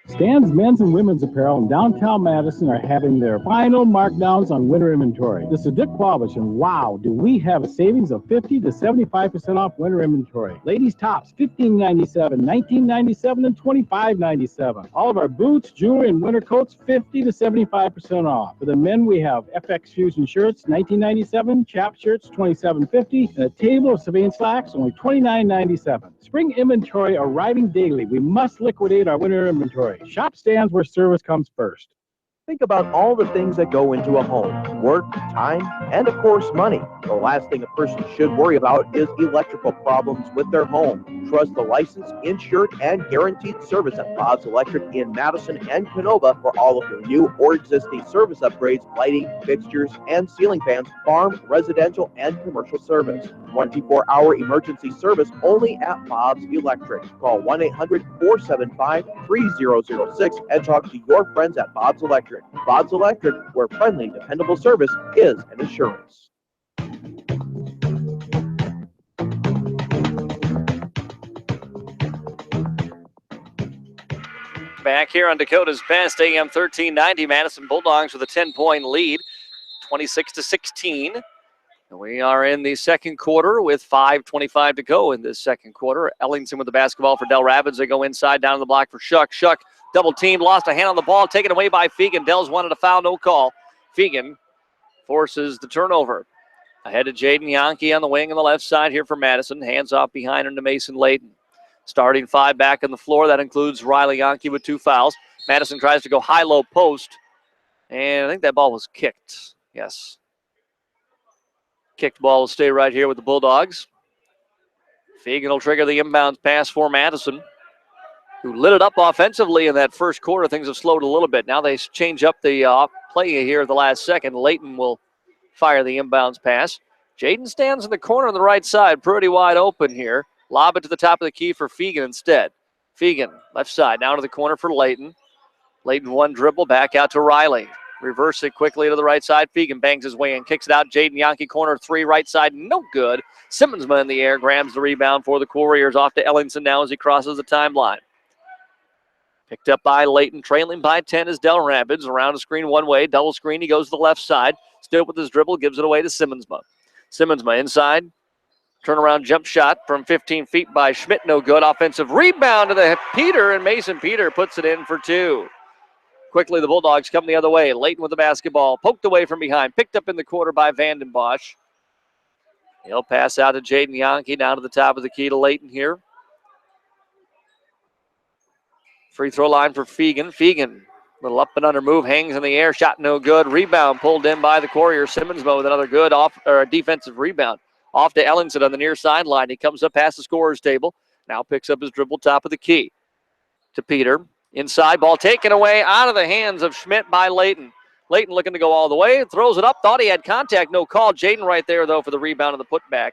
Stan's men's and women's apparel in downtown Madison are having their final markdowns on winter inventory. This is Dick Quavish, and wow, do we have a savings of 50 to 75% off winter inventory. Ladies tops, $15.97, $19.97, and $25.97. All of our boots, jewelry, and winter coats, 50 to 75% off. For the men, we have FX Fusion shirts, $19.97, chap shirts, $27.50, and a table of Savane slacks, only $29.97. Spring inventory arriving daily. We must liquidate our winter inventory. Shop Stan's where service comes first. Think about all the things that go into a home: work, time, and of course money. The last thing a person should worry about is electrical problems with their home. Trust the licensed, insured, and guaranteed service at Bob's Electric in Madison and Canova for all of your new or existing service upgrades, lighting, fixtures, and ceiling fans, farm, residential, and commercial service. 24-hour emergency service only at Bob's Electric. Call 1-800-475-3006 and talk to your friends at Bob's Electric. Bob's Electric, where friendly, dependable service is an assurance. Back here on Dakota's Best, AM 1390, Madison Bulldogs with a 10-point lead, 26-16. We are in the second quarter with 5:25 to go in this second quarter. Ellington with the basketball for Dell Rapids. They go inside, down to the block for Shuck. Shuck, double team, lost a hand on the ball, taken away by Fegan. Dell's wanted a foul, no call. Fegan forces the turnover. Ahead to Jaden Yankee on the wing on the left side here for Madison. Hands off behind him to Mason Layton. Starting five back on the floor. That includes Riley Yankee with 2 fouls. Madison tries to go high-low post. And I think that ball was kicked. Yes. Kicked ball will stay right here with the Bulldogs. Fegan will trigger the inbounds pass for Madison, who lit it up offensively in that first quarter. Things have slowed a little bit. Now they change up the play here at the last second. Layton will fire the inbounds pass. Jaden stands in the corner on the right side, pretty wide open here. Lob it to the top of the key for Fegan instead. Fegan, left side, down to the corner for Layton. Layton one dribble, back out to Riley. Reverse it quickly to the right side. Fegan bangs his way in, kicks it out. Jaden Yankee, corner 3, right side, no good. Simmonsma in the air, grabs the rebound for the Couriers. Off to Ellington now as he crosses the timeline. Picked up by Layton, trailing by 10 is Dell Rapids. Around the screen one way, double screen, he goes to the left side. Still with his dribble, gives it away to Simmonsma. Simmonsma inside. Turnaround jump shot from 15 feet by Schmidt, no good. Offensive rebound to the Peter, and Mason Peter puts it in for 2. Quickly, the Bulldogs come the other way. Layton with the basketball, poked away from behind, picked up in the quarter by Vanden Bosch. He'll pass out to Jaden Yankee, down to the top of the key to Layton here. Free throw line for Fegan. Fegan, little up and under move, hangs in the air, shot no good. Rebound pulled in by the Courier. Simmonsma with another good defensive rebound. Off to Ellington on the near sideline. He comes up past the scorer's table. Now picks up his dribble, top of the key. To Peter. Inside, ball taken away out of the hands of Schmidt by Layton. Layton looking to go all the way, throws it up, thought he had contact, no call. Jaden right there, though, for the rebound and the putback.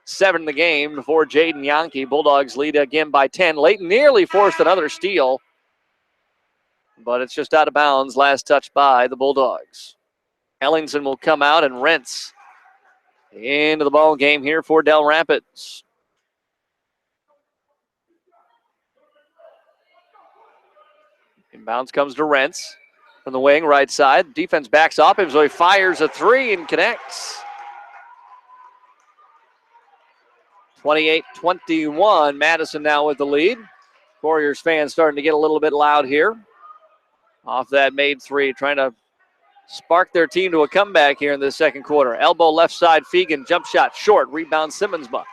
7 in the game before Jaden Yankee. Bulldogs lead again by 10. Layton nearly forced another steal, but it's just out of bounds. Last touch by the Bulldogs. Ellington will come out and rinse into the ball game here for Dell Rapids. Inbounds comes to Rentz from the wing, right side. Defense backs off him, so he fires a 3 and connects. 28-21, Madison now with the lead. Warriors fans starting to get a little bit loud here. Off that made 3, trying to spark their team to a comeback here in the second quarter. Elbow left side, Fegan, jump shot, short, rebound Simmonsma.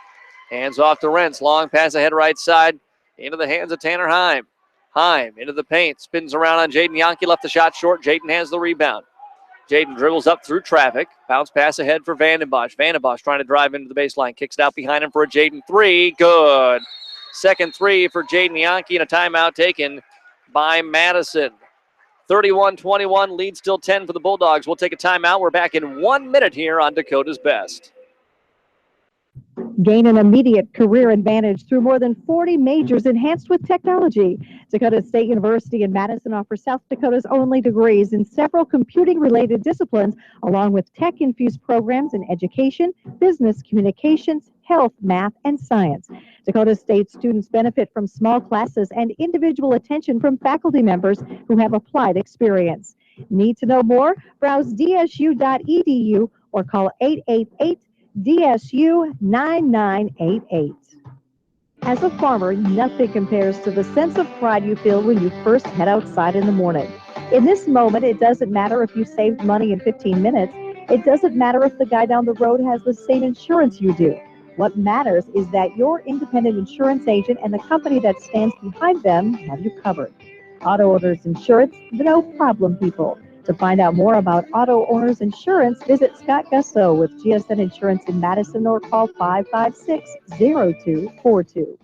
Hands off to Rentz, long pass ahead right side, into the hands of Tanner Heim. Heim into the paint, spins around on Jaden Yankee, left the shot short. Jaden has the rebound. Jaden dribbles up through traffic, bounce pass ahead for Vanden Bosch. Vanden Bosch trying to drive into the baseline, kicks it out behind him for a Jaden 3, good. Second 3 for Jaden Yankee, and a timeout taken by Madison. 31-21, lead still 10 for the Bulldogs. We'll take a timeout. We're back in 1 minute here on Dakota's Best. Gain an immediate career advantage through more than 40 majors enhanced with technology. Dakota State University in Madison offers South Dakota's only degrees in several computing-related disciplines, along with tech-infused programs in education, business communications, health, math, and science. Dakota State students benefit from small classes and individual attention from faculty members who have applied experience. Need to know more? Browse dsu.edu or call 888-DSU-9988. As a farmer, nothing compares to the sense of pride you feel when you first head outside in the morning. In this moment, it doesn't matter if you saved money in 15 minutes. It doesn't matter if the guy down the road has the same insurance you do. What matters is that your independent insurance agent and the company that stands behind them have you covered. Auto Owners Insurance, the no problem people. To find out more about Auto Owners Insurance, visit Scott Gusso with GSN Insurance in Madison or call 556-0242.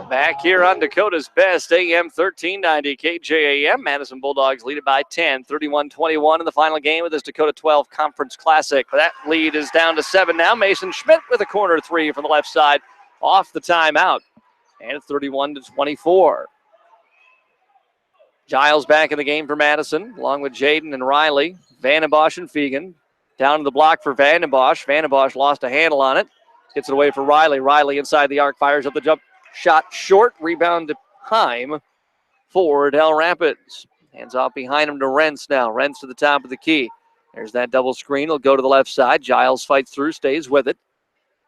Back here on Dakota's Best, AM 1390 KJAM. Madison Bulldogs lead it by 10, 31-21 in the final game of this Dakota 12 Conference Classic. That lead is down to 7 now. Mason Schmidt with a corner three from the left side off the timeout. And it's 31-24. Giles back in the game for Madison, along with Jaden and Riley. Vandenbosch and Fegan. Down to the block for Vandenbosch. Vandenbosch lost a handle on it. Gets it away for Riley. Riley inside the arc, fires up the jump shot short. Rebound to Heim for Dell Rapids. Hands off behind him to Rentz now. Rentz to the top of the key. There's that double screen. He'll go to the left side. Giles fights through, stays with it.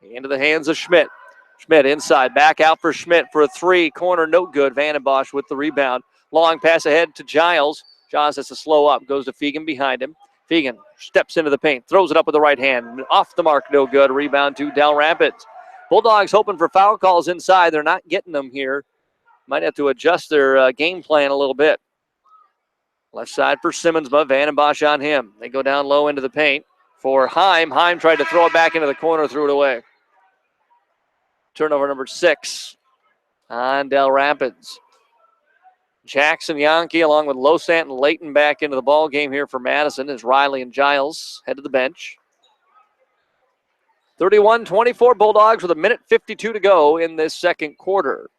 Into the hands of Schmidt. Schmidt inside, back out for Schmidt for a three. Corner, no good. Vandenbosch with the rebound. Long pass ahead to Giles. Giles has to slow up. Goes to Fegan behind him. Fegan steps into the paint. Throws it up with the right hand. Off the mark, no good. Rebound to Dell Rapids. Bulldogs hoping for foul calls inside. They're not getting them here. Might have to adjust their game plan a little bit. Left side for Simmonsma. Vandenbosch on him. They go down low into the paint for Heim. Heim tried to throw it back into the corner, threw it away. Turnover number 6 on Dell Rapids. Jackson Yankee along with Losant and Layton back into the ball game here for Madison as Riley and Giles head to the bench. 31-24 Bulldogs with a minute 52 to go in this second quarter.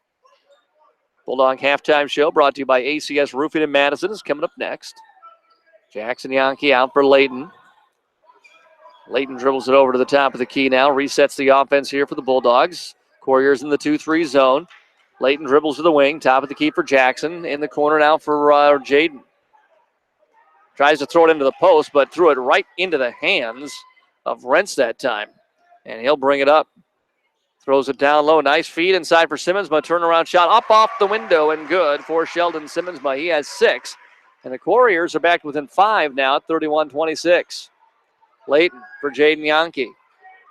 Bulldog halftime show brought to you by ACS Roofing in Madison is coming up next. Jackson Yankee out for Layton. Layton dribbles it over to the top of the key now. Resets the offense here for the Bulldogs. Courier's in the 2-3 zone. Layton dribbles to the wing. Top of the key for Jackson. In the corner now for Jaden. Tries to throw it into the post, but threw it right into the hands of Rentz that time. And he'll bring it up. Throws it down low. Nice feed inside for Simmonsma. Turnaround shot up off the window and good for Sheldon Simmonsma. He has 6. And the Couriers are back within 5 now at 31-26. Layton for Jaden Yankee.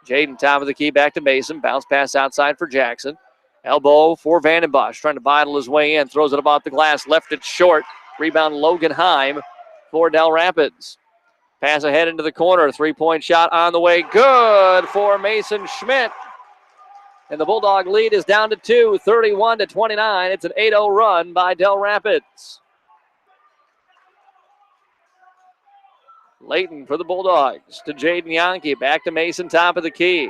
Jaden top of the key back to Mason. Bounce pass outside for Jackson. Elbow for Vandenbosch. Trying to bottle his way in. Throws it up off the glass. Left it short. Rebound Logan Heim for Dell Rapids. Pass ahead into the corner. 3-point shot on the way. Good for Mason Schmidt. And the Bulldog lead is down to 2, 31-29. It's an 8-0 run by Dell Rapids. Layton for the Bulldogs to Jaden Yankee. Back to Mason, top of the key.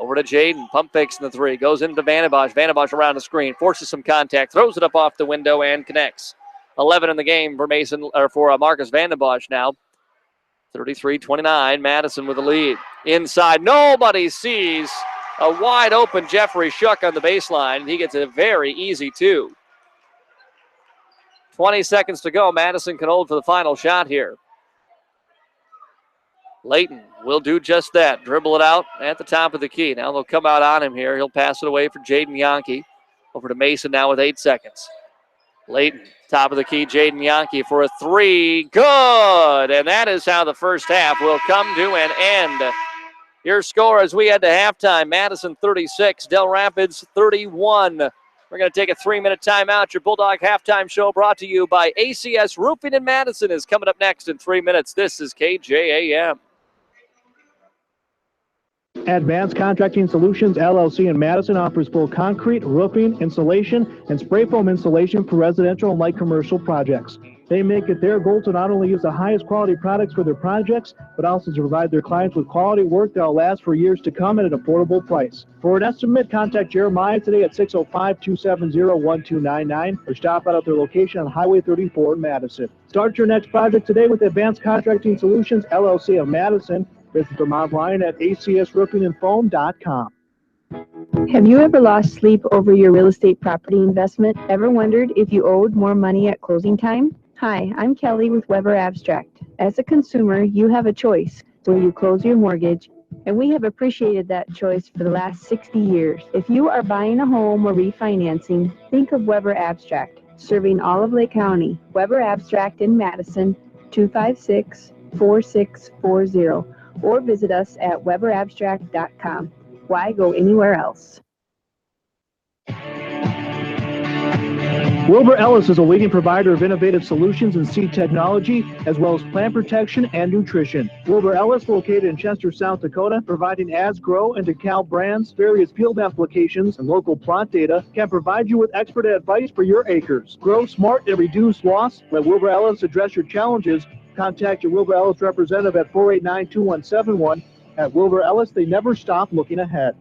Over to Jaden. Pump fakes in the 3. Goes into Vandenbosch. Vandenbosch around the screen. Forces some contact. Throws it up off the window and connects. 11 in the game for Marcus Vandenbosch now. 33-29. Madison with the lead. Inside. Nobody sees a wide open Jeffrey Shuck on the baseline. He gets a very easy 2. 20 seconds to go. Madison can hold for the final shot here. Layton will do just that. Dribble it out at the top of the key. Now they'll come out on him here. He'll pass it away for Jaden Yankee. Over to Mason now with 8 seconds. Layton, top of the key, Jaden Yankee for a 3. Good! And that is how the first half will come to an end. Your score as we head to halftime, Madison 36, Dell Rapids 31. We're going to take a 3-minute timeout. Your Bulldog halftime show brought to you by ACS Roofing in Madison is coming up next in 3 minutes. This is KJAM. Advanced Contracting Solutions, LLC in Madison offers full concrete, roofing, insulation, and spray foam insulation for residential and light commercial projects. They make it their goal to not only use the highest quality products for their projects, but also to provide their clients with quality work that will last for years to come at an affordable price. For an estimate, contact Jeremiah today at 605-270-1299 or stop out at their location on Highway 34 in Madison. Start your next project today with Advanced Contracting Solutions, LLC of Madison. Visit them online at acsroofingandfoam.com. Have you ever lost sleep over your real estate property investment? Ever wondered if you owed more money at closing time? Hi, I'm Kelly with Weber Abstract. As a consumer, you have a choice where you close your mortgage, and we have appreciated that choice for the last 60 years. If you are buying a home or refinancing, think of Weber Abstract, serving all of Lake County. Weber Abstract in Madison, 256-4640, or visit us at weberabstract.com. Why go anywhere else? Wilbur Ellis is a leading provider of innovative solutions in seed technology, as well as plant protection and nutrition. Wilbur Ellis, located in Chester, South Dakota, providing ads, grow, and DeKalb brands, various field applications, and local plot data, can provide you with expert advice for your acres. Grow smart and reduce loss. Let Wilbur Ellis address your challenges. Contact your Wilbur Ellis representative at 489-2171. At Wilbur Ellis, they never stop looking ahead.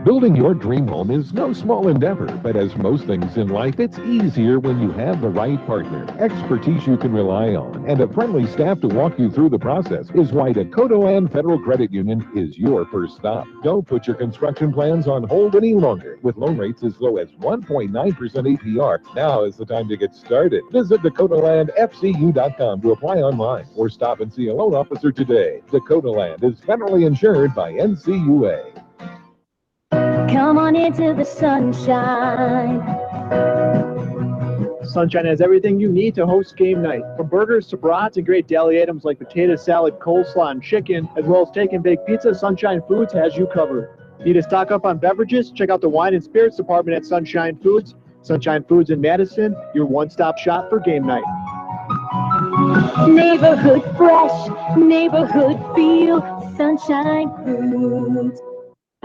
Building your dream home is no small endeavor, but as most things in life, it's easier when you have the right partner, expertise you can rely on, and a friendly staff to walk you through the process is why Dakota Land Federal Credit Union is your first stop. Don't put your construction plans on hold any longer. With loan rates as low as 1.9% APR, now is the time to get started. Visit DakotaLandFCU.com to apply online or stop and see a loan officer today. Dakota Land is federally insured by NCUA. Come on into the sunshine. Sunshine has everything you need to host game night. From burgers to brats and great deli items like potato salad, coleslaw, and chicken, as well as take and bake pizza, Sunshine Foods has you covered. Need to stock up on beverages? Check out the wine and spirits department at Sunshine Foods. Sunshine Foods in Madison, your one-stop shop for game night. Neighborhood fresh, neighborhood feel, Sunshine Foods.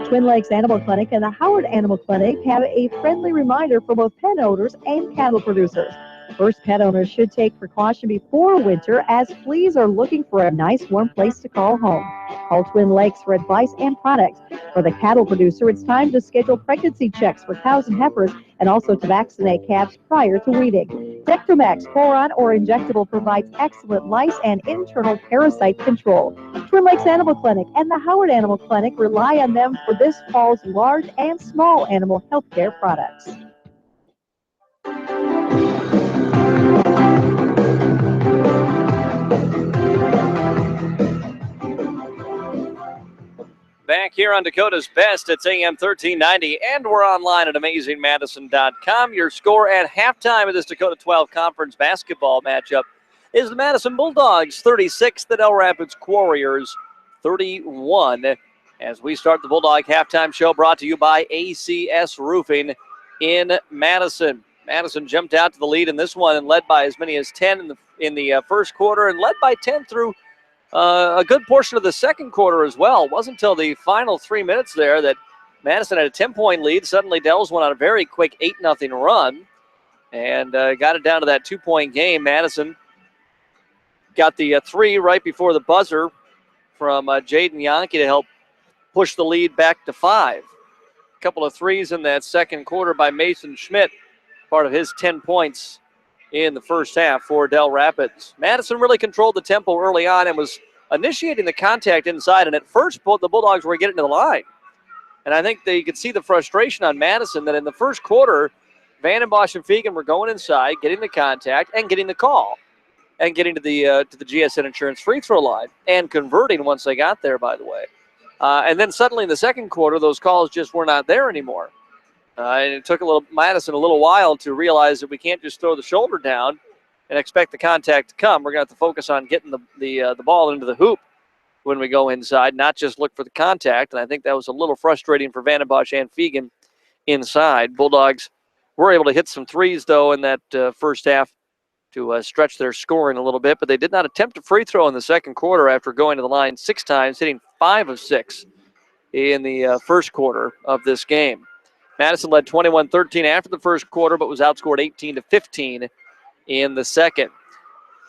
Twin Lakes Animal Clinic and the Howard Animal Clinic have a friendly reminder for both pet owners and cattle producers. First, pet owners should take precaution before winter as fleas are looking for a nice warm place to call home. Call Twin Lakes for advice and products. For the cattle producer, it's time to schedule pregnancy checks for cows and heifers and also to vaccinate calves prior to weaning. Dectomax, Boron, or injectable provides excellent lice and internal parasite control. Twin Lakes Animal Clinic and the Howard Animal Clinic rely on them for this fall's large and small animal health care products. Back here on Dakota's Best, it's AM 1390, and we're online at AmazingMadison.com. Your score at halftime of this Dakota 12 Conference basketball matchup is the Madison Bulldogs 36, the Dell Rapids Warriors 31. As we start the Bulldog halftime show, brought to you by ACS Roofing in Madison. Madison jumped out to the lead in this one and led by as many as 10 in the first quarter, and led by 10 through a good portion of the second quarter as well. It wasn't until the final 3 minutes there that Madison had a 10-point lead. Suddenly, Dells went on a very quick 8-0 run and got it down to that 2-point game. Madison got the three right before the buzzer from Jaden Yankee to help push the lead back to 5. A couple of threes in that second quarter by Mason Schmidt, part of his 10 points in the first half for Dell Rapids. Madison really controlled the tempo early on and was initiating the contact inside, and at first the Bulldogs were getting to the line. And I think you could see the frustration on Madison that in the first quarter, Vandenbosch and Fegan were going inside, getting the contact, and getting the call, and getting to the GSN Insurance free throw line, and converting once they got there, by the way. And then suddenly in the second quarter, those calls just were not there anymore. And it took Madison a little while to realize that we can't just throw the shoulder down and expect the contact to come. We're going to have to focus on getting the ball into the hoop when we go inside, not just look for the contact. And I think that was a little frustrating for Vandenbosch and Fegan inside. Bulldogs were able to hit some threes, though, in that first half to stretch their scoring a little bit, but they did not attempt a free throw in the second quarter after going to the line 6 times, hitting 5 of 6 in the first quarter of this game. Madison led 21-13 after the first quarter, but was outscored 18-15 in the second.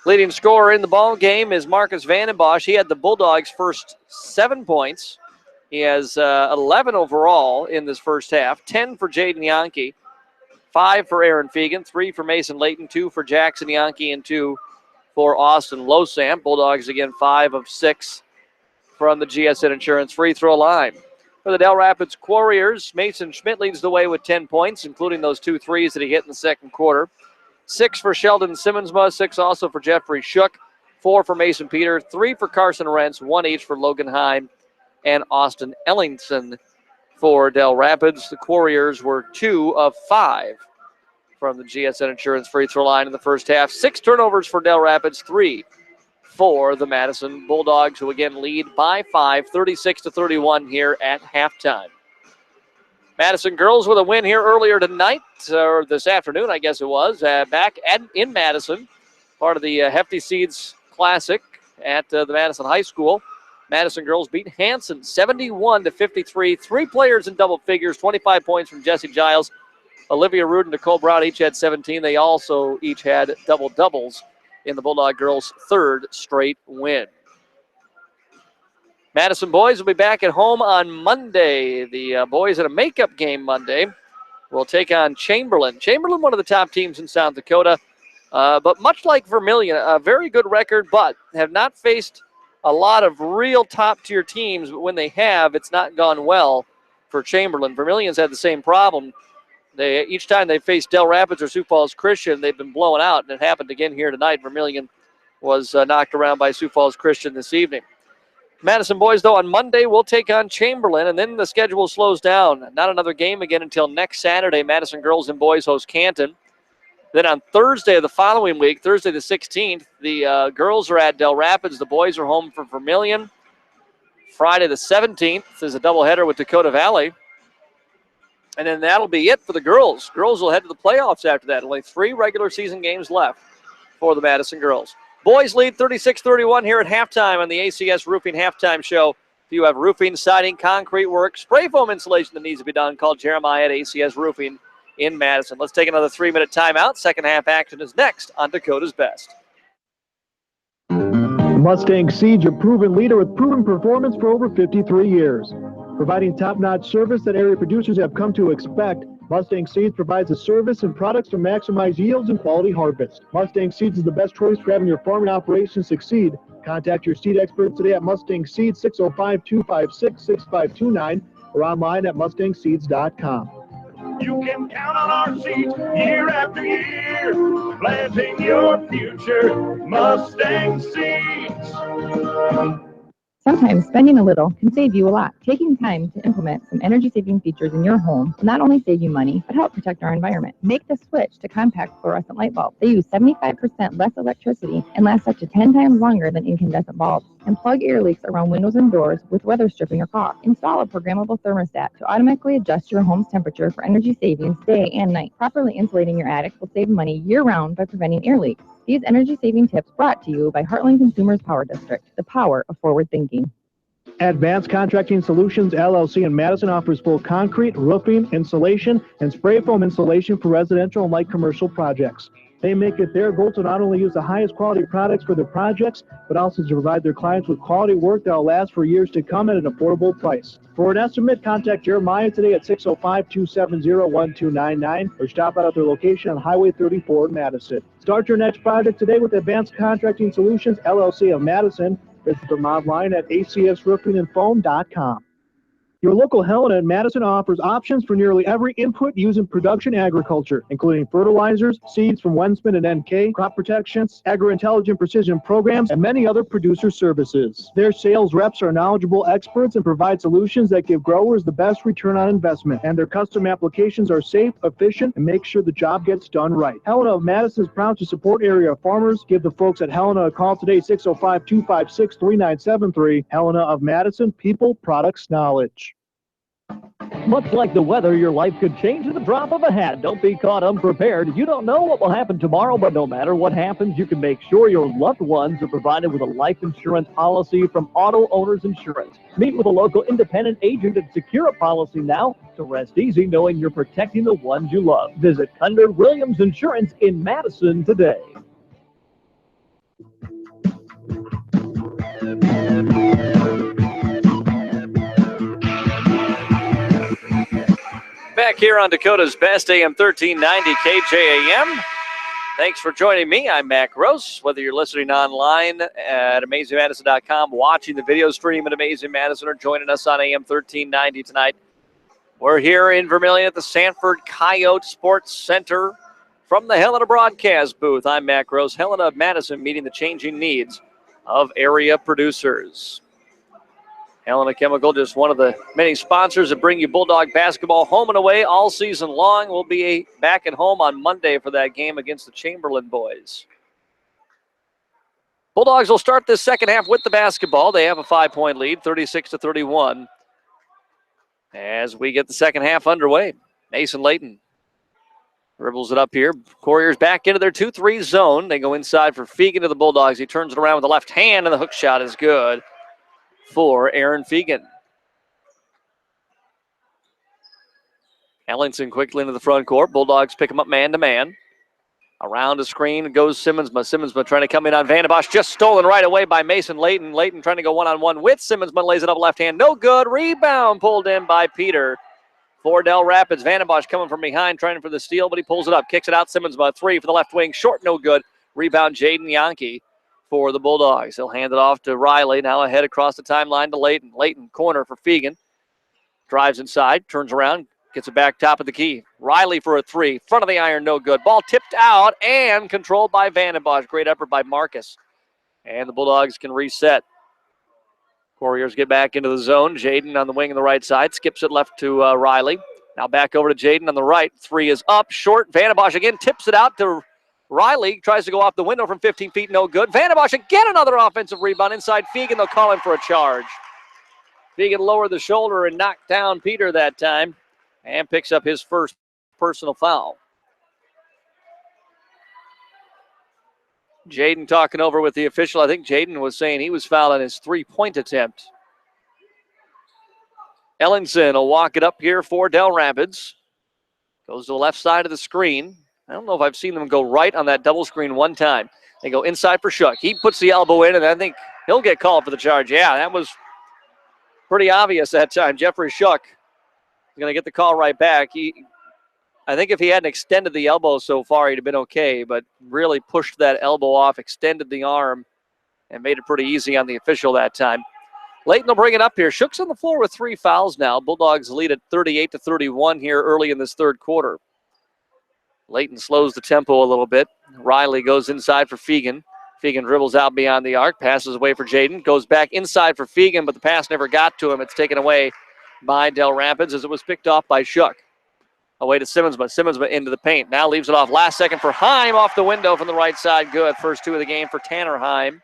Leading scorer in the ball game is Marcus Vandenbosch. He had the Bulldogs' first 7 points. He has 11 overall in this first half, 10 for Jaden Yonke, 5 for Aaron Fegan, 3 for Mason Layton, 2 for Jackson Yonke, and 2 for Austin Losant. Bulldogs, again, 5 of 6 from the GSN Insurance free throw line. For the Dell Rapids Warriors, Mason Schmidt leads the way with 10 points, including those 2 threes that he hit in the second quarter. 6 for Sheldon Simmonsma, 6 also for Jeffrey Shook, 4 for Mason Peter, 3 for Carson Rentz, 1 each for Logan Heim and Austin Ellingson for Dell Rapids. The Warriors were 2 of 5 from the GSN Insurance free throw line in the first half. 6 turnovers for Dell Rapids, 3 for the Madison Bulldogs, who again lead by 5, 36-31 here at halftime. Madison girls with a win here earlier tonight, or this afternoon, I guess it was, back in Madison, part of the Hefty Seeds Classic at the Madison High School. Madison girls beat Hanson 71-53. 3 players in double figures, 25 points from Jesse Giles. Olivia Rude and Nicole Brown each had 17. They also each had double-doubles in the Bulldog girls' 3rd straight win. Madison boys will be back at home on Monday. The boys in a makeup game Monday will take on Chamberlain. Chamberlain, one of the top teams in South Dakota, but much like Vermilion, a very good record, but have not faced a lot of real top-tier teams. But when they have, it's not gone well for Chamberlain. Vermilion's had the same problem. Each time they faced Dell Rapids or Sioux Falls Christian, they've been blown out, and it happened again here tonight. Vermilion was knocked around by Sioux Falls Christian this evening. Madison boys, though, on Monday will take on Chamberlain, and then the schedule slows down. Not another game again until next Saturday. Madison girls and boys host Canton. Then on Thursday of the following week, Thursday the 16th, the girls are at Dell Rapids. The boys are home for Vermilion. Friday the 17th is a doubleheader with Dakota Valley. And then that'll be it for the girls. Girls will head to the playoffs after that. Only 3 regular season games left for the Madison girls. Boys lead 36-31 here at halftime on the ACS Roofing Halftime Show. If you have roofing, siding, concrete work, spray foam insulation that needs to be done, call Jeremiah at ACS Roofing in Madison. Let's take another 3-minute timeout. Second half action is next on Dakota's Best. Mustang Seeds, your proven leader with proven performance for over 53 years. Providing top-notch service that area producers have come to expect, Mustang Seeds provides a service and products to maximize yields and quality harvest. Mustang Seeds is the best choice for having your farming operations succeed. Contact your seed experts today at Mustang Seeds, 605-256-6529, or online at mustangseeds.com. You can count on our seeds year after year, planting your future, Mustang Seeds. Sometimes spending a little can save you a lot. Taking time to implement some energy-saving features in your home will not only save you money, but help protect our environment. Make the switch to compact fluorescent light bulbs. They use 75% less electricity and last up to 10 times longer than incandescent bulbs. And plug air leaks around windows and doors with weather stripping or caulk. Install a programmable thermostat to automatically adjust your home's temperature for energy savings day and night. Properly insulating your attic will save money year-round by preventing air leaks. These energy-saving tips brought to you by Heartland Consumers Power District, the power of forward thinking. Advanced Contracting Solutions, LLC in Madison offers full concrete, roofing, insulation, and spray foam insulation for residential and light commercial projects. They make it their goal to not only use the highest quality products for their projects, but also to provide their clients with quality work that will last for years to come at an affordable price. For an estimate, contact Jeremiah today at 605-270-1299 or stop out at their location on Highway 34 in Madison. Start your next project today with Advanced Contracting Solutions, LLC of Madison. Visit them online at acsroofingandfoam.com. Your local Helena in Madison offers options for nearly every input used in production agriculture, including fertilizers, seeds from Wensman and NK, crop protections, agro-intelligent precision programs, and many other producer services. Their sales reps are knowledgeable experts and provide solutions that give growers the best return on investment. And their custom applications are safe, efficient, and make sure the job gets done right. Helena of Madison is proud to support area farmers. Give the folks at Helena a call today, 605-256-3973. Helena of Madison, people, products, knowledge. Much like the weather, your life could change at the drop of a hat. Don't be caught unprepared. You don't know what will happen tomorrow, but no matter what happens, you can make sure your loved ones are provided with a life insurance policy from Auto Owners Insurance. Meet with a local independent agent and secure a policy now to rest easy knowing you're protecting the ones you love. Visit Cunard Williams Insurance in Madison today. Back here on Dakota's Best, AM 1390 KJAM. Thanks for joining me. I'm Matt Gross. Whether you're listening online at AmazingMadison.com, watching the video stream at Amazing Madison, or joining us on AM 1390 tonight, we're here in Vermilion at the Sanford Coyote Sports Center from the Helena broadcast booth. I'm Matt Gross. Helena of Madison, meeting the changing needs of area producers. Helena Chemical, just one of the many sponsors that bring you Bulldog basketball home and away all season long. We'll be back at home on Monday for that game against the Chamberlain boys. Bulldogs will start this second half with the basketball. They have a 5-point lead, 36-31. As we get the second half underway, Mason Layton dribbles it up here. Courier's back into their 2-3 zone. They go inside for Fegan to the Bulldogs. He turns it around with the left hand, and the hook shot is good for Aaron Fegan. Ellingson quickly into the front court. Bulldogs pick him up man-to-man. Around the screen goes Simmonsma. Simmonsma trying to come in on Vandenbosch. Just stolen right away by Mason Layton. Layton trying to go one-on-one with Simmonsma. Lays it up left hand. No good. Rebound pulled in by Peter for Dell Rapids. Vandenbosch coming from behind trying for the steal, but he pulls it up. Kicks it out. Simmonsma. 3 for the left wing. Short, no good. Rebound Jaden Yankee for the Bulldogs. He'll hand it off to Riley. Now ahead across the timeline to Layton. Layton corner for Fegan. Drives inside. Turns around. Gets it back top of the key. Riley for a 3. Front of the iron, no good. Ball tipped out and controlled by Vandenbosch. Great effort by Marcus. And the Bulldogs can reset. Warriors get back into the zone. Jaden on the wing on the right side. Skips it left to Riley. Now back over to Jaden on the right. 3 is up. Short. Vandenbosch again tips it out to Riley. Tries to go off the window from 15 feet. No good. Vandenbosch again another offensive rebound inside Fegan. They'll call him for a charge. Fegan lowered the shoulder and knocked down Peter that time. And picks up his first personal foul. Jaden talking over with the official. I think Jaden was saying he was fouled on his 3-point attempt. Ellingson will walk it up here for Dell Rapids. Goes to the left side of the screen. I don't know if I've seen them go right on that double screen one time. They go inside for Shuck. He puts the elbow in, and I think he'll get called for the charge. Yeah, that was pretty obvious that time. Jeffrey Shuck going to get the call right back. I think if he hadn't extended the elbow so far, he'd have been okay, but really pushed that elbow off, extended the arm, and made it pretty easy on the official that time. Layton will bring it up here. Shook's on the floor with 3 fouls now. Bulldogs lead at 38-31 here early in this third quarter. Layton slows the tempo a little bit. Riley goes inside for Fegan. Fegan dribbles out beyond the arc, passes away for Jaden, goes back inside for Fegan, but the pass never got to him. It's taken away by Dell Rapids as it was picked off by Shuck. Away to Simmonsma. Simmonsma into the paint. Now leaves it off last second for Heim off the window from the right side. Good. First 2 of the game for Tanner Heim.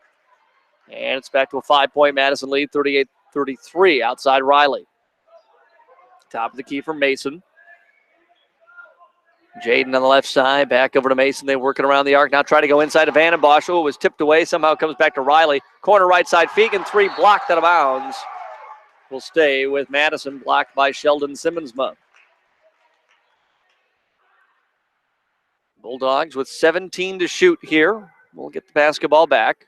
And it's back to a 5-point Madison lead, 38-33 outside Riley. Top of the key for Mason. Jaden on the left side. Back over to Mason. They're working around the arc. Now try to go inside to Vandenbosch. Oh, it was tipped away. Somehow comes back to Riley. Corner right side. Fegan 3 blocked out of bounds. Will stay with Madison, blocked by Sheldon Simmonsma. Bulldogs with 17 to shoot here. We'll get the basketball back.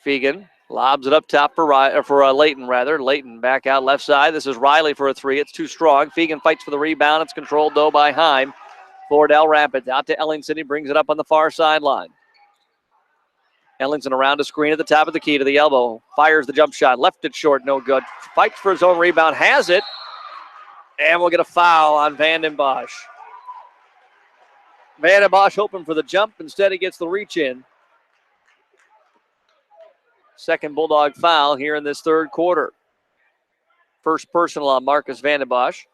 Fegan lobs it up top for Layton, rather. Layton back out left side. This is Riley for a 3. It's too strong. Fegan fights for the rebound. It's controlled, though, by Heim for Dell Rapids. Out to Ellingson. He brings it up on the far sideline. Ellingson around a screen at the top of the key to the elbow. Fires the jump shot. Left it short. No good. Fights for his own rebound. Has it. And we'll get a foul on Vandenbosch. Vandenbosch hoping for the jump. Instead, he gets the reach in. Second Bulldog foul here in this third quarter. First personal on Marcus Vandenbosch.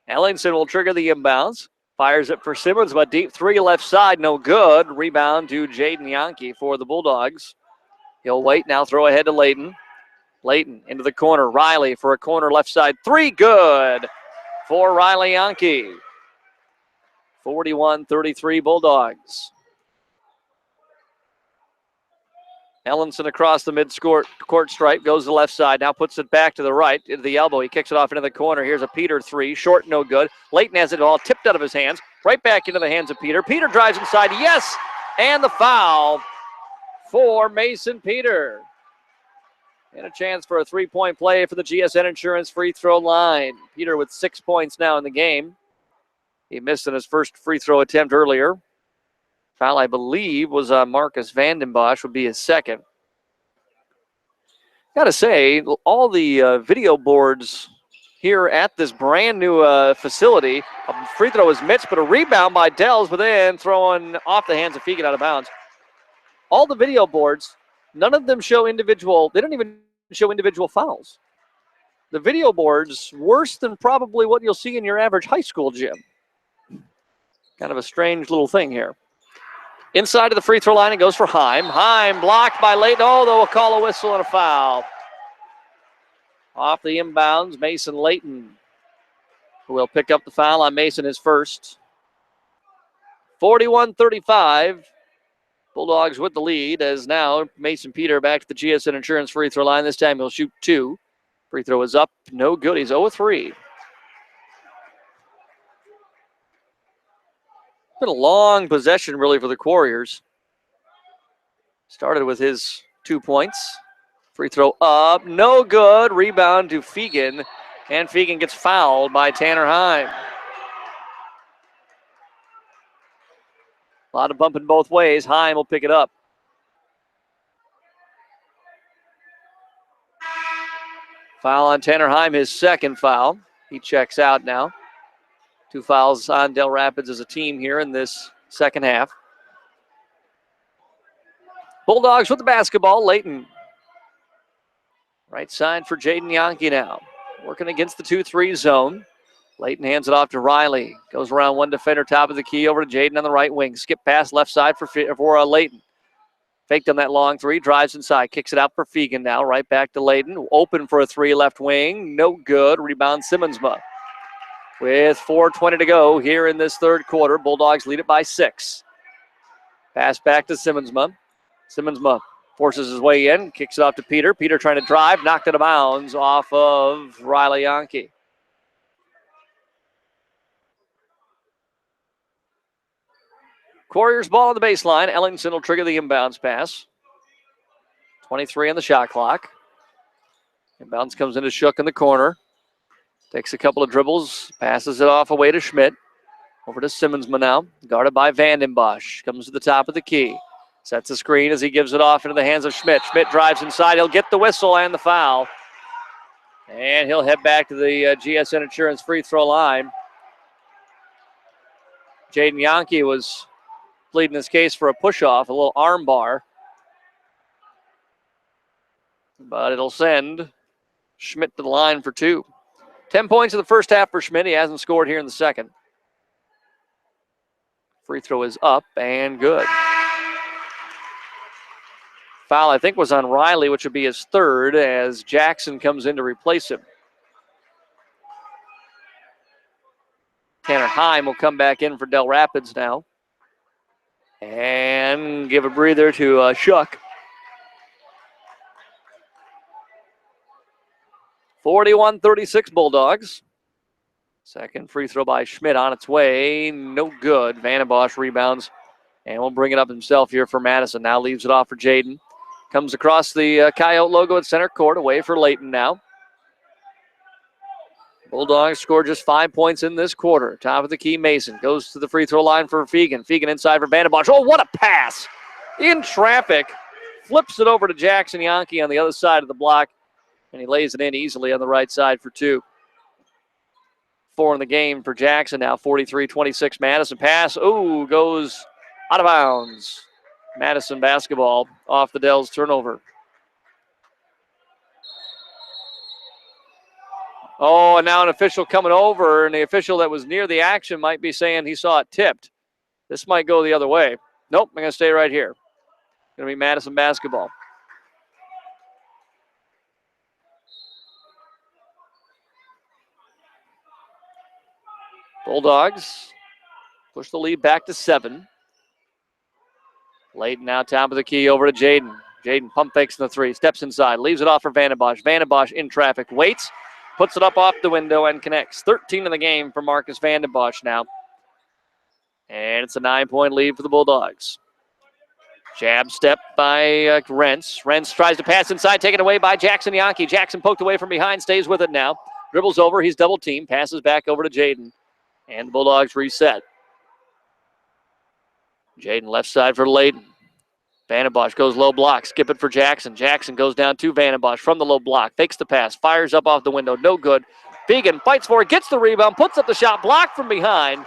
Ellingson will trigger the inbounds. Fires it for Simmons, but deep 3 left side, no good. Rebound to Jaden Yankee for the Bulldogs. He'll wait now, throw ahead to Layton. Layton into the corner. Riley for a corner left side. 3, good for Riley Yankee. 41-33 Bulldogs. Ellenson across the mid-court stripe, goes to the left side, now puts it back to the right, into the elbow. He kicks it off into the corner. Here's a Peter 3, short, no good. Layton has it all tipped out of his hands, right back into the hands of Peter. Peter drives inside, yes, and the foul for Mason Peter. And a chance for a 3-point play for the GSN Insurance free throw line. Peter with 6 points now in the game. He missed in his first free throw attempt earlier. Foul, I believe, was Marcus Vandenbosch, would be his second. Got to say, all the video boards here at this brand new facility. A free throw is missed, but a rebound by Dells, but then throwing off the hands of Fegan out of bounds. All the video boards, none of them show individual, they don't even show individual fouls. The video boards, worse than probably what you'll see in your average high school gym. Kind of a strange little thing here. Inside of the free throw line, it goes for Heim. Heim blocked by Layton. Oh, they'll call a whistle and a foul. Off the inbounds, Mason Layton, who will pick up the foul on Mason, his first. 41-35. Bulldogs with the lead, as now Mason Peter back to the GSN Insurance free throw line. This time he'll shoot 2. Free throw is up, no good. He's 0-3. Been a long possession, really, for the Warriors. Started with his 2 points. Free throw up, no good. Rebound to Fegan, and Fegan gets fouled by Tanner Heim. A lot of bumping both ways. Heim will pick it up. Foul on Tanner Heim, his second foul. He checks out now. 2 fouls on Dell Rapids as a team here in this second half. Bulldogs with the basketball. Layton. Right side for Jaden Yankee now. Working against the 2-3 zone. Layton hands it off to Riley. Goes around one defender, top of the key, over to Jaden on the right wing. Skip pass left side for Layton. Faked on that long 3, drives inside, kicks it out for Fegan now. Right back to Layton. Open for a 3 left wing. No good. Rebound Simmonsma. With 4:20 to go here in this third quarter, Bulldogs lead it by 6. Pass back to Simmonsma. Simmonsma forces his way in, kicks it off to Peter. Peter trying to drive, knocked out of bounds off of Riley Yankee. Warriors ball on the baseline. Ellingson will trigger the inbounds pass. 23 on the shot clock. Inbounds comes into Shook in the corner. Takes a couple of dribbles, passes it off away to Schmidt. Over to Simmonsma now, guarded by Vandenbosch. Comes to the top of the key. Sets a screen as he gives it off into the hands of Schmidt. Schmidt drives inside. He'll get the whistle and the foul. And he'll head back to the GSN Insurance free throw line. Jaden Yankee was pleading his case for a push-off, a little arm bar. But it'll send Schmidt to the line for 2. 10 points in the first half for Schmidt. He hasn't scored here in the second. Free throw is up and good. Foul, I think, was on Riley, which would be his third, as Jackson comes in to replace him. Tanner Heim will come back in for Dell Rapids now. And give a breather to Shuck. 41-36 Bulldogs. Second free throw by Schmidt on its way. No good. Vandenbosch rebounds and will bring it up himself here for Madison. Now leaves it off for Jaden. Comes across the Coyote logo at center court. Away for Layton now. Bulldogs scored just 5 points in this quarter. Top of the key, Mason goes to the free throw line for Fegan. Fegan inside for Vandenbosch. Oh, what a pass! In traffic. Flips it over to Jackson Yankee on the other side of the block. And he lays it in easily on the right side for 2. 4 in the game for Jackson now. 43-26 Madison. Pass. Ooh, goes out of bounds. Madison basketball off the Dells turnover. Oh, and now an official coming over, and the official that was near the action might be saying he saw it tipped. This might go the other way. Nope, I'm going to stay right here. Going to be Madison basketball. Bulldogs push the lead back to 7. Layton now top of the key over to Jaden. Jaden pump fakes in the 3, steps inside, leaves it off for Vandenbosch. Vandenbosch in traffic, waits, puts it up off the window and connects. 13 in the game for Marcus Vandenbosch now. And it's a 9-point lead for the Bulldogs. Jab step by Rentz. Rentz tries to pass inside, taken away by Jackson Yankee. Jackson poked away from behind, stays with it now. Dribbles over, he's double teamed, passes back over to Jaden. And the Bulldogs reset. Jaden left side for Layton. Vandenbosch goes low block, skip it for Jackson. Jackson goes down to Vandenbosch from the low block, fakes the pass, fires up off the window, no good. Fegan fights for it, gets the rebound, puts up the shot, blocked from behind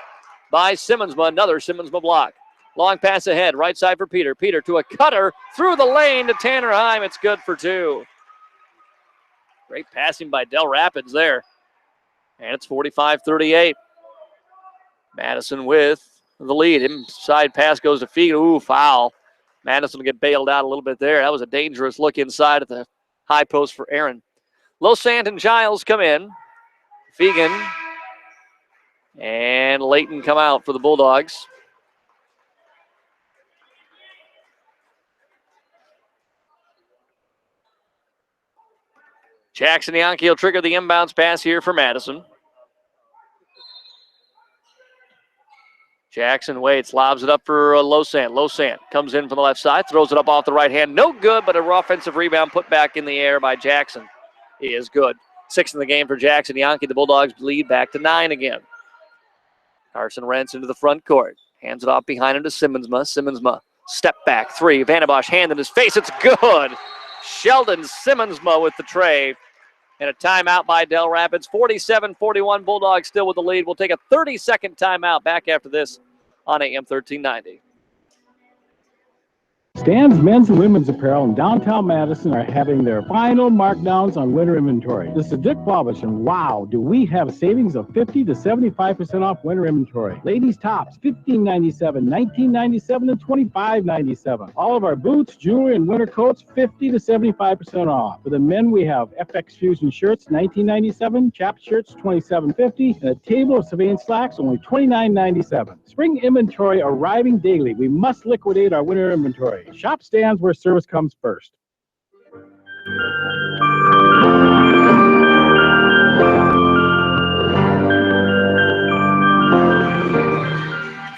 by Simmonsma, another Simmonsma block. Long pass ahead, right side for Peter. Peter to a cutter, through the lane to Tanner Heim, it's good for 2. Great passing by Dell Rapids there. And it's 45-38. Madison with the lead. Inside pass goes to Fegan, ooh, foul. Madison will get bailed out a little bit there. That was a dangerous look inside at the high post for Aaron. Losant and Giles come in. Fegan and Layton come out for the Bulldogs. Jackson Yankee will trigger the inbounds pass here for Madison. Jackson waits, lobs it up for Losant. Losant comes in from the left side, throws it up off the right hand. No good, but an offensive rebound put back in the air by Jackson. He is good. 6 in the game for Jackson Yankee. The Bulldogs lead back to 9 again. Carson Rentz into the front court. Hands it off behind him to Simmonsma. Simmonsma, step back 3. Vandenbosch hand in his face. It's good. Sheldon Simmonsma with the tray. And a timeout by Dell Rapids. 47-41. Bulldogs still with the lead. We'll take a 30-second timeout back after this on AM 1390. Stan's Men's and Women's Apparel in downtown Madison are having their final markdowns on winter inventory. This is Dick Wabash, and wow, do we have savings of 50 to 75% off winter inventory. Ladies tops, $15.97, $19.97, and $25.97. All of our boots, jewelry, and winter coats, 50 to 75% off. For the men, we have FX Fusion shirts, $19.97, Chaps shirts, $27.50, and a table of surveillance slacks, only $29.97. Spring inventory arriving daily. We must liquidate our winter inventory. Shop Stands where service comes first.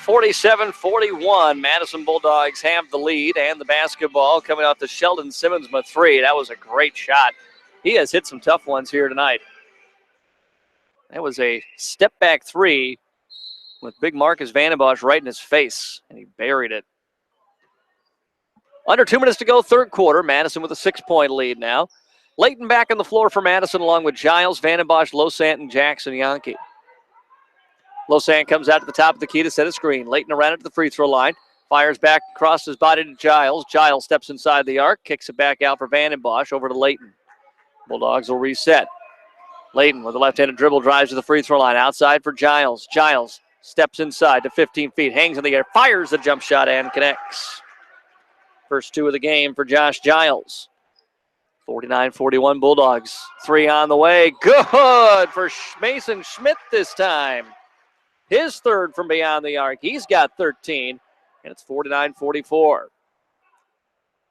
47-41. Madison Bulldogs have the lead and the basketball coming off the Sheldon Simmonsma 3. That was a great shot. He has hit some tough ones here tonight. That was a step back 3 with big Marcus Vandenbosch right in his face, and he buried it. Under 2 minutes to go, third quarter. Madison with a 6-point lead now. Layton back on the floor for Madison along with Giles, Vandenbosch, Losant, and Jackson Yankee. Losant comes out to the top of the key to set a screen. Layton around it to the free throw line. Fires back across his body to Giles. Giles steps inside the arc, kicks it back out for Vandenbosch over to Layton. Bulldogs will reset. Layton with a left-handed dribble drives to the free throw line. Outside for Giles. Giles steps inside to 15 feet, hangs in the air, fires the jump shot and connects. First 2 of the game for Josh Giles. 49-41 Bulldogs. 3 on the way. Good for Mason Schmidt this time. His third from beyond the arc. He's got 13, and it's 49-44.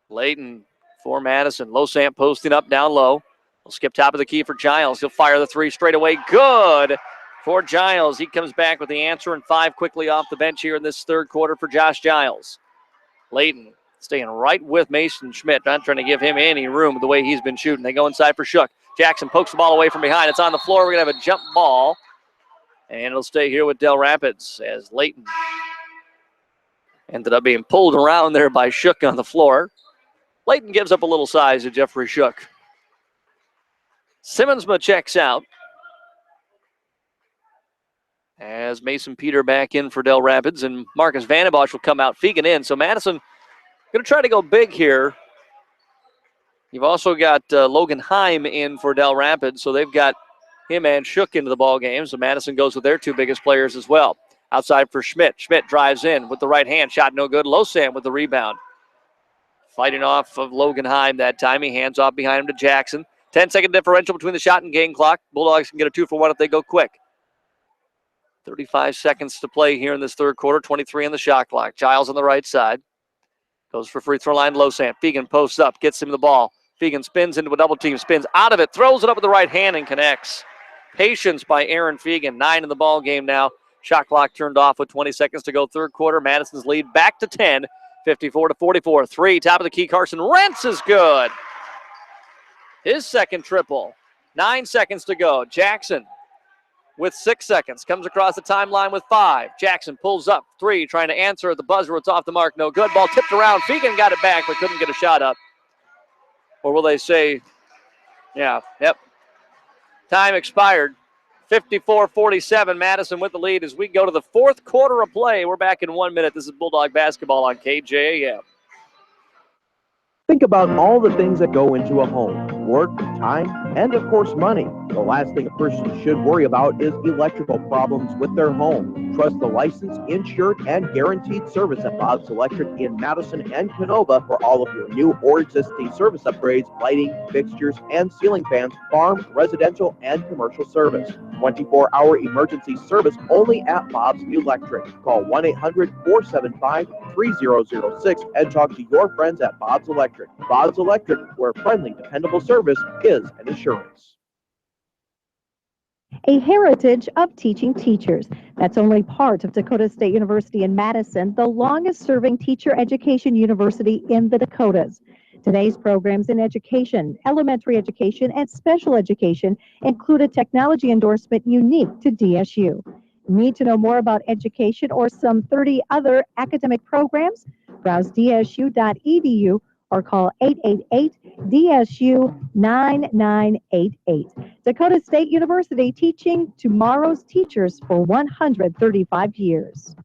Layton for Madison. Losant posting up down low. He'll skip top of the key for Giles. He'll fire the 3 straight away. Good for Giles. He comes back with the answer, and 5 quickly off the bench here in this third quarter for Josh Giles. Layton staying right with Mason Schmidt, not trying to give him any room the way he's been shooting. They go inside for Shook. Jackson pokes the ball away from behind. It's on the floor. We're going to have a jump ball, and it'll stay here with Dell Rapids as Layton ended up being pulled around there by Shook on the floor. Layton gives up a little size to Jeffrey Shook. Simmonsma checks out as Mason Peter back in for Dell Rapids, and Marcus Vandenbosch will come out, Fegan in. So Madison going to try to go big here. You've also got Logan Heim in for Dell Rapids, so they've got him and Shook into the ball game. So Madison goes with their 2 biggest players as well. Outside for Schmidt. Schmidt drives in with the right hand. Shot no good. Losant with the rebound. Fighting off of Logan Heim that time. He hands off behind him to Jackson. 10-second differential between the shot and game clock. Bulldogs can get a 2-for-1 if they go quick. 35 seconds to play here in this third quarter. 23 on the shot clock. Giles on the right side. Goes for free throw line. Losant. Fegan posts up. Gets him the ball. Fegan spins into a double team. Spins out of it. Throws it up with the right hand and connects. Patience by Aaron Fegan. 9 in the ball game now. Shot clock turned off with 20 seconds to go. Third quarter. Madison's lead back to 10. 54-44. 3. Top of the key. Carson Rentz is good. His second triple. 9 seconds to go. Jackson with 6 seconds. Comes across the timeline with 5. Jackson pulls up. 3. Trying to answer at the buzzer. It's off the mark. No good. Ball tipped around. Fegan got it back but couldn't get a shot up. Or will they say, yeah, yep. Time expired. 54-47. Madison with the lead as we go to the fourth quarter of play. We're back in 1 minute. This is Bulldog basketball on KJAM. Think about all the things that go into a home: work, time, and of course money. The last thing a person should worry about is electrical problems with their home. Trust the licensed, insured, and guaranteed service at Bob's Electric in Madison and Canova for all of your new or existing service upgrades, lighting, fixtures, and ceiling fans, farm, residential, and commercial service. 24-hour emergency service only at Bob's Electric. Call 1-800-475-3006 and talk to your friends at Bob's Electric. Bob's Electric, where friendly, dependable service is an assurance. A heritage of teaching teachers. That's only part of Dakota State University in Madison, the longest-serving teacher education university in the Dakotas. Today's programs in education, elementary education, and special education include a technology endorsement unique to DSU. Need to know more about education or some 30 other academic programs? Browse dsu.edu or call 888-DSU-9988. Dakota State University, teaching tomorrow's teachers for 135 years.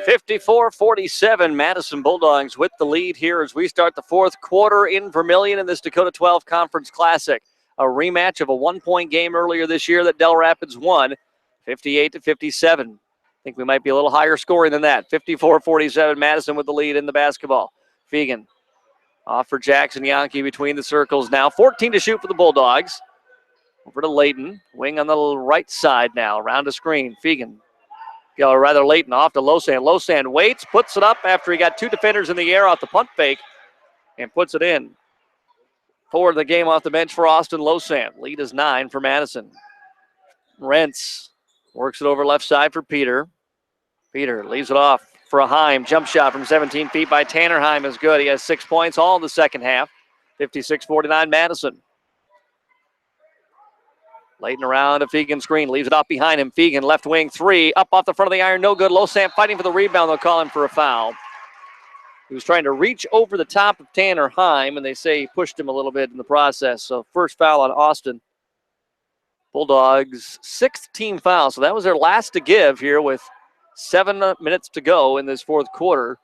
54-47, Madison Bulldogs with the lead here as we start the fourth quarter in Vermillion in this Dakota 12 Conference Classic. A rematch of a one-point game earlier this year that Dell Rapids won, 58-57. I think we might be a little higher scoring than that. 54-47, Madison with the lead in the basketball. Fegan off for Jackson Yankee between the circles now. 14 to shoot for the Bulldogs. Over to Layton, wing on the right side now, around the screen. Fegan, or rather Layton off to Losand. Losand waits, puts it up after he got 2 defenders in the air off the punt fake and puts it in. Forward of the game off the bench for Austin Losand. Lead is 9 for Madison. Rentz works it over left side for Peter. Peter leaves it off for a Heim. Jump shot from 17 feet by Tanner Heim is good. He has 6 points all in the second half. 56-49 Madison. Layton around to Fegan's screen. Leaves it off behind him. Fegan left wing 3. Up off the front of the iron. No good. Losand fighting for the rebound. They'll call him for a foul. He was trying to reach over the top of Tanner Heim, and they say he pushed him a little bit in the process. So first foul on Austin. Bulldogs' 6th team foul. So that was their last to give here with 7 minutes to go in this fourth quarter.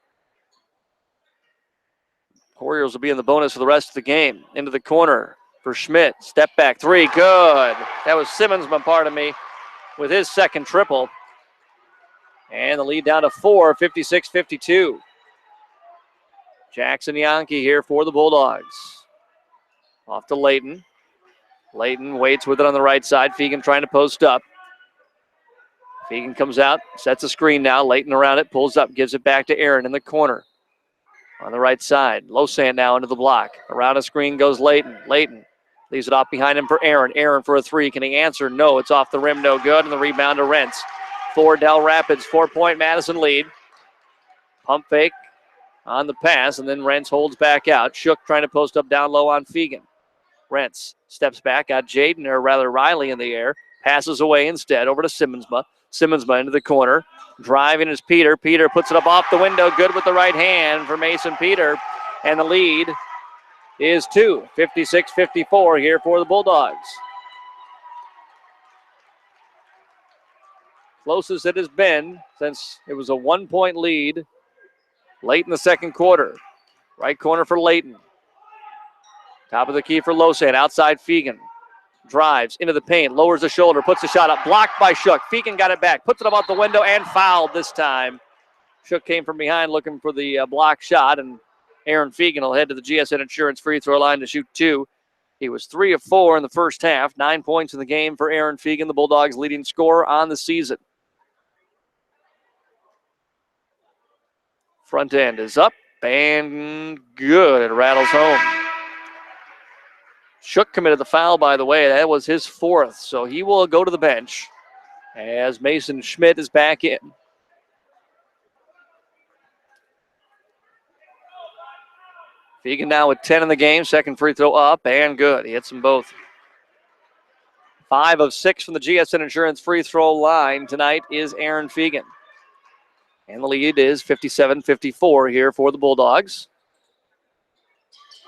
Warriors will be in the bonus for the rest of the game. Into the corner for Schmidt. Step back 3. Good. That was Simmonsman, pardon me, with his second triple. And the lead down to 4, 56-52. Jackson Yankee here for the Bulldogs. Off to Layton. Layton waits with it on the right side. Fegan trying to post up. Fegan comes out, sets a screen now. Layton around it, pulls up, gives it back to Aaron in the corner. On the right side, Losand now into the block. Around a screen goes Layton. Layton leaves it off behind him for Aaron. Aaron for a 3. Can he answer? No, it's off the rim, no good. And the rebound to Rentz. For Dell Rapids, 4-point Madison lead. Pump fake on the pass, and then Rentz holds back out. Shook trying to post up down low on Fegan. Rentz steps back, got Jaden, or rather Riley in the air. Passes away instead, over to Simmonsma. Simmonsma into the corner. Driving is Peter. Peter puts it up off the window. Good with the right hand for Mason Peter. And the lead is 2. 56-54 here for the Bulldogs. Closest it has been since it was a 1-point lead late in the second quarter. Right corner for Layton. Top of the key for Losand. Outside Fegan. Drives into the paint. Lowers the shoulder. Puts the shot up. Blocked by Shook. Fegan got it back. Puts it up out the window and fouled this time. Shook came from behind looking for the block shot and Aaron Fegan will head to the GSN Insurance free throw line to shoot 2. He was 3 of 4 in the first half. 9 points in the game for Aaron Fegan, the Bulldogs' leading scorer on the season. Front end is up and good. It rattles home. Shook committed the foul, by the way. That was his 4th, so he will go to the bench as Mason Schmidt is back in. Fegan now with 10 in the game. Second free throw up and good. He hits them both. 5 of 6 from the GSN Insurance free throw line tonight is Aaron Fegan. And the lead is 57-54 here for the Bulldogs.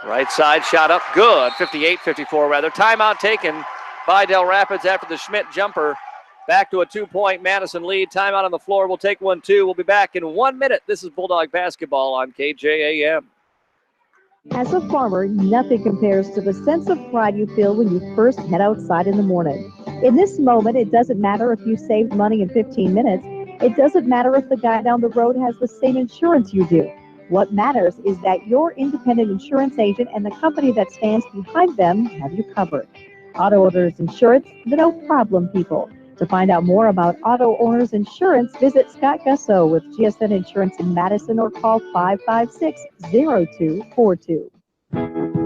Right side shot up, good. 58-54 rather. Timeout taken by Dell Rapids after the Schmidt jumper. Back to a 2-point Madison lead. Timeout on the floor. We'll take 1-2. We'll be back in 1 minute. This is Bulldog basketball on KJAM. As a farmer, nothing compares to the sense of pride you feel when you first head outside in the morning. In this moment, it doesn't matter if you saved money in 15 minutes. It doesn't matter if the guy down the road has the same insurance you do. What matters is that your independent insurance agent and the company that stands behind them have you covered. Auto Owners Insurance, the no problem people. To find out more about Auto Owners Insurance, visit Scott Gusso with GSN Insurance in Madison or call 556-0242.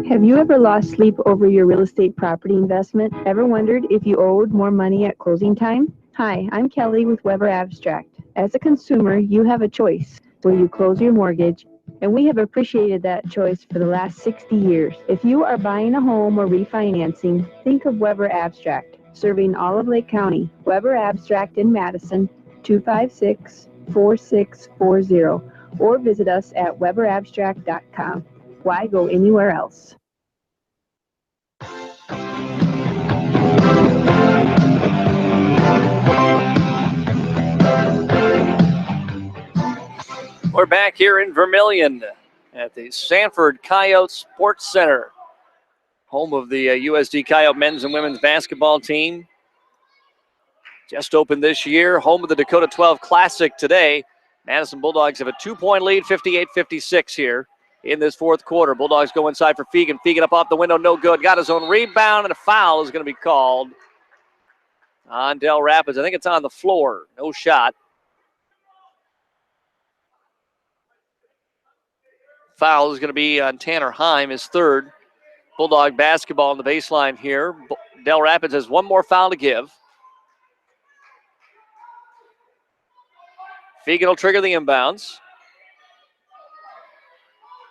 Have you ever lost sleep over your real estate property investment? Ever wondered if you owed more money at closing time? Hi, I'm Kelly with Weber Abstract. As a consumer, you have a choice. Will you close your mortgage? And we have appreciated that choice for the last 60 years. If you are buying a home or refinancing, think of Weber Abstract, serving all of Lake County. Weber Abstract in Madison, 256-4640, or visit us at weberabstract.com. Why go anywhere else? We're back here in Vermilion at the Sanford Coyote Sports Center, home of the USD Coyote men's and women's basketball team. Just opened this year, home of the Dakota 12 Classic today. Madison Bulldogs have a 2-point lead, 58-56 here in this fourth quarter. Bulldogs go inside for Fegan. Fegan up off the window, no good. Got his own rebound, and a foul is going to be called on Dell Rapids. I think it's on the floor. No shot. Foul is going to be on Tanner Heim, his 3rd. Bulldog basketball on the baseline here. Dell Rapids has one more foul to give. Fegan will trigger the inbounds.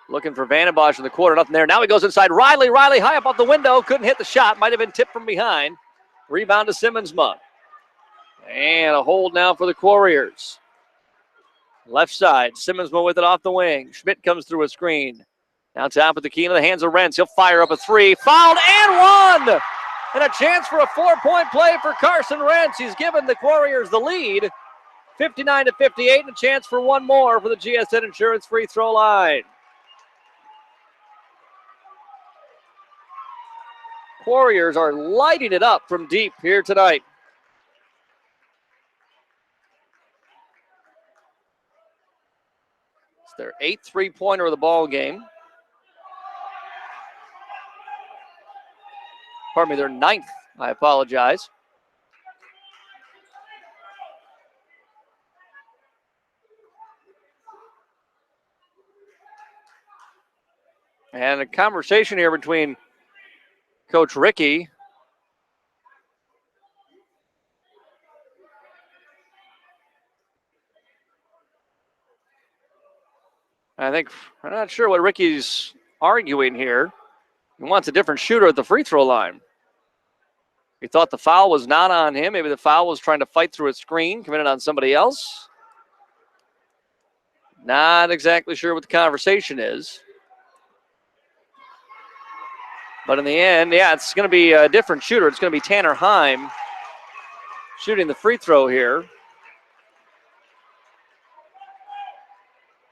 Looking for Vandenbosch in the corner, nothing there. Now he goes inside. Riley high up off the window. Couldn't hit the shot. Might have been tipped from behind. Rebound to Simmonsma. And a hold now for the Warriors. Left side, Simmonsma with it off the wing. Schmidt comes through a screen. Now top of the key into the hands of Rentz. He'll fire up a 3. Fouled and one! And a chance for a 4-point play for Carson Rentz. He's given the Warriors the lead. 59-58, and a chance for one more for the GSN Insurance free throw line. Warriors are lighting it up from deep here tonight. It's their 8th three-pointer of the ball game. Pardon me, their 9th. I apologize. And a conversation here between Coach Ricky I'm not sure what Ricky's arguing here. He wants a different shooter at the free throw line. He thought the foul was not on him. Maybe the foul was trying to fight through a screen, committed on somebody else. Not exactly sure what the conversation is. But in the end, yeah, it's going to be a different shooter. It's going to be Tanner Heim shooting the free throw here.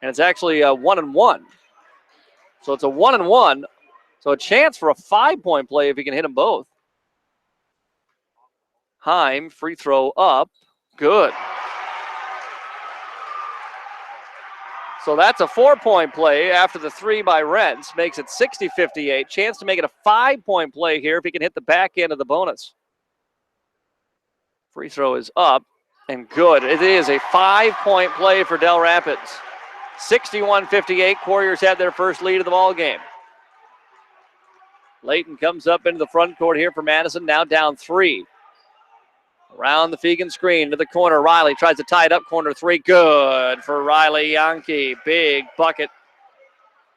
And it's actually a 1-and-1. So it's a 1-and-1. So a chance for a 5-point play if he can hit them both. Heim, free throw up. Good. So that's a 4-point play after the 3 by Rents. Makes it 60-58. Chance to make it a 5-point play here if he can hit the back end of the bonus. Free throw is up and good. It is a 5-point play for Dell Rapids. 61-58. Warriors had their first lead of the ball game. Layton comes up into the front court here for Madison. Now down 3. Around the Fegan screen to the corner. Riley tries to tie it up. Corner 3. Good for Riley Yankee. Big bucket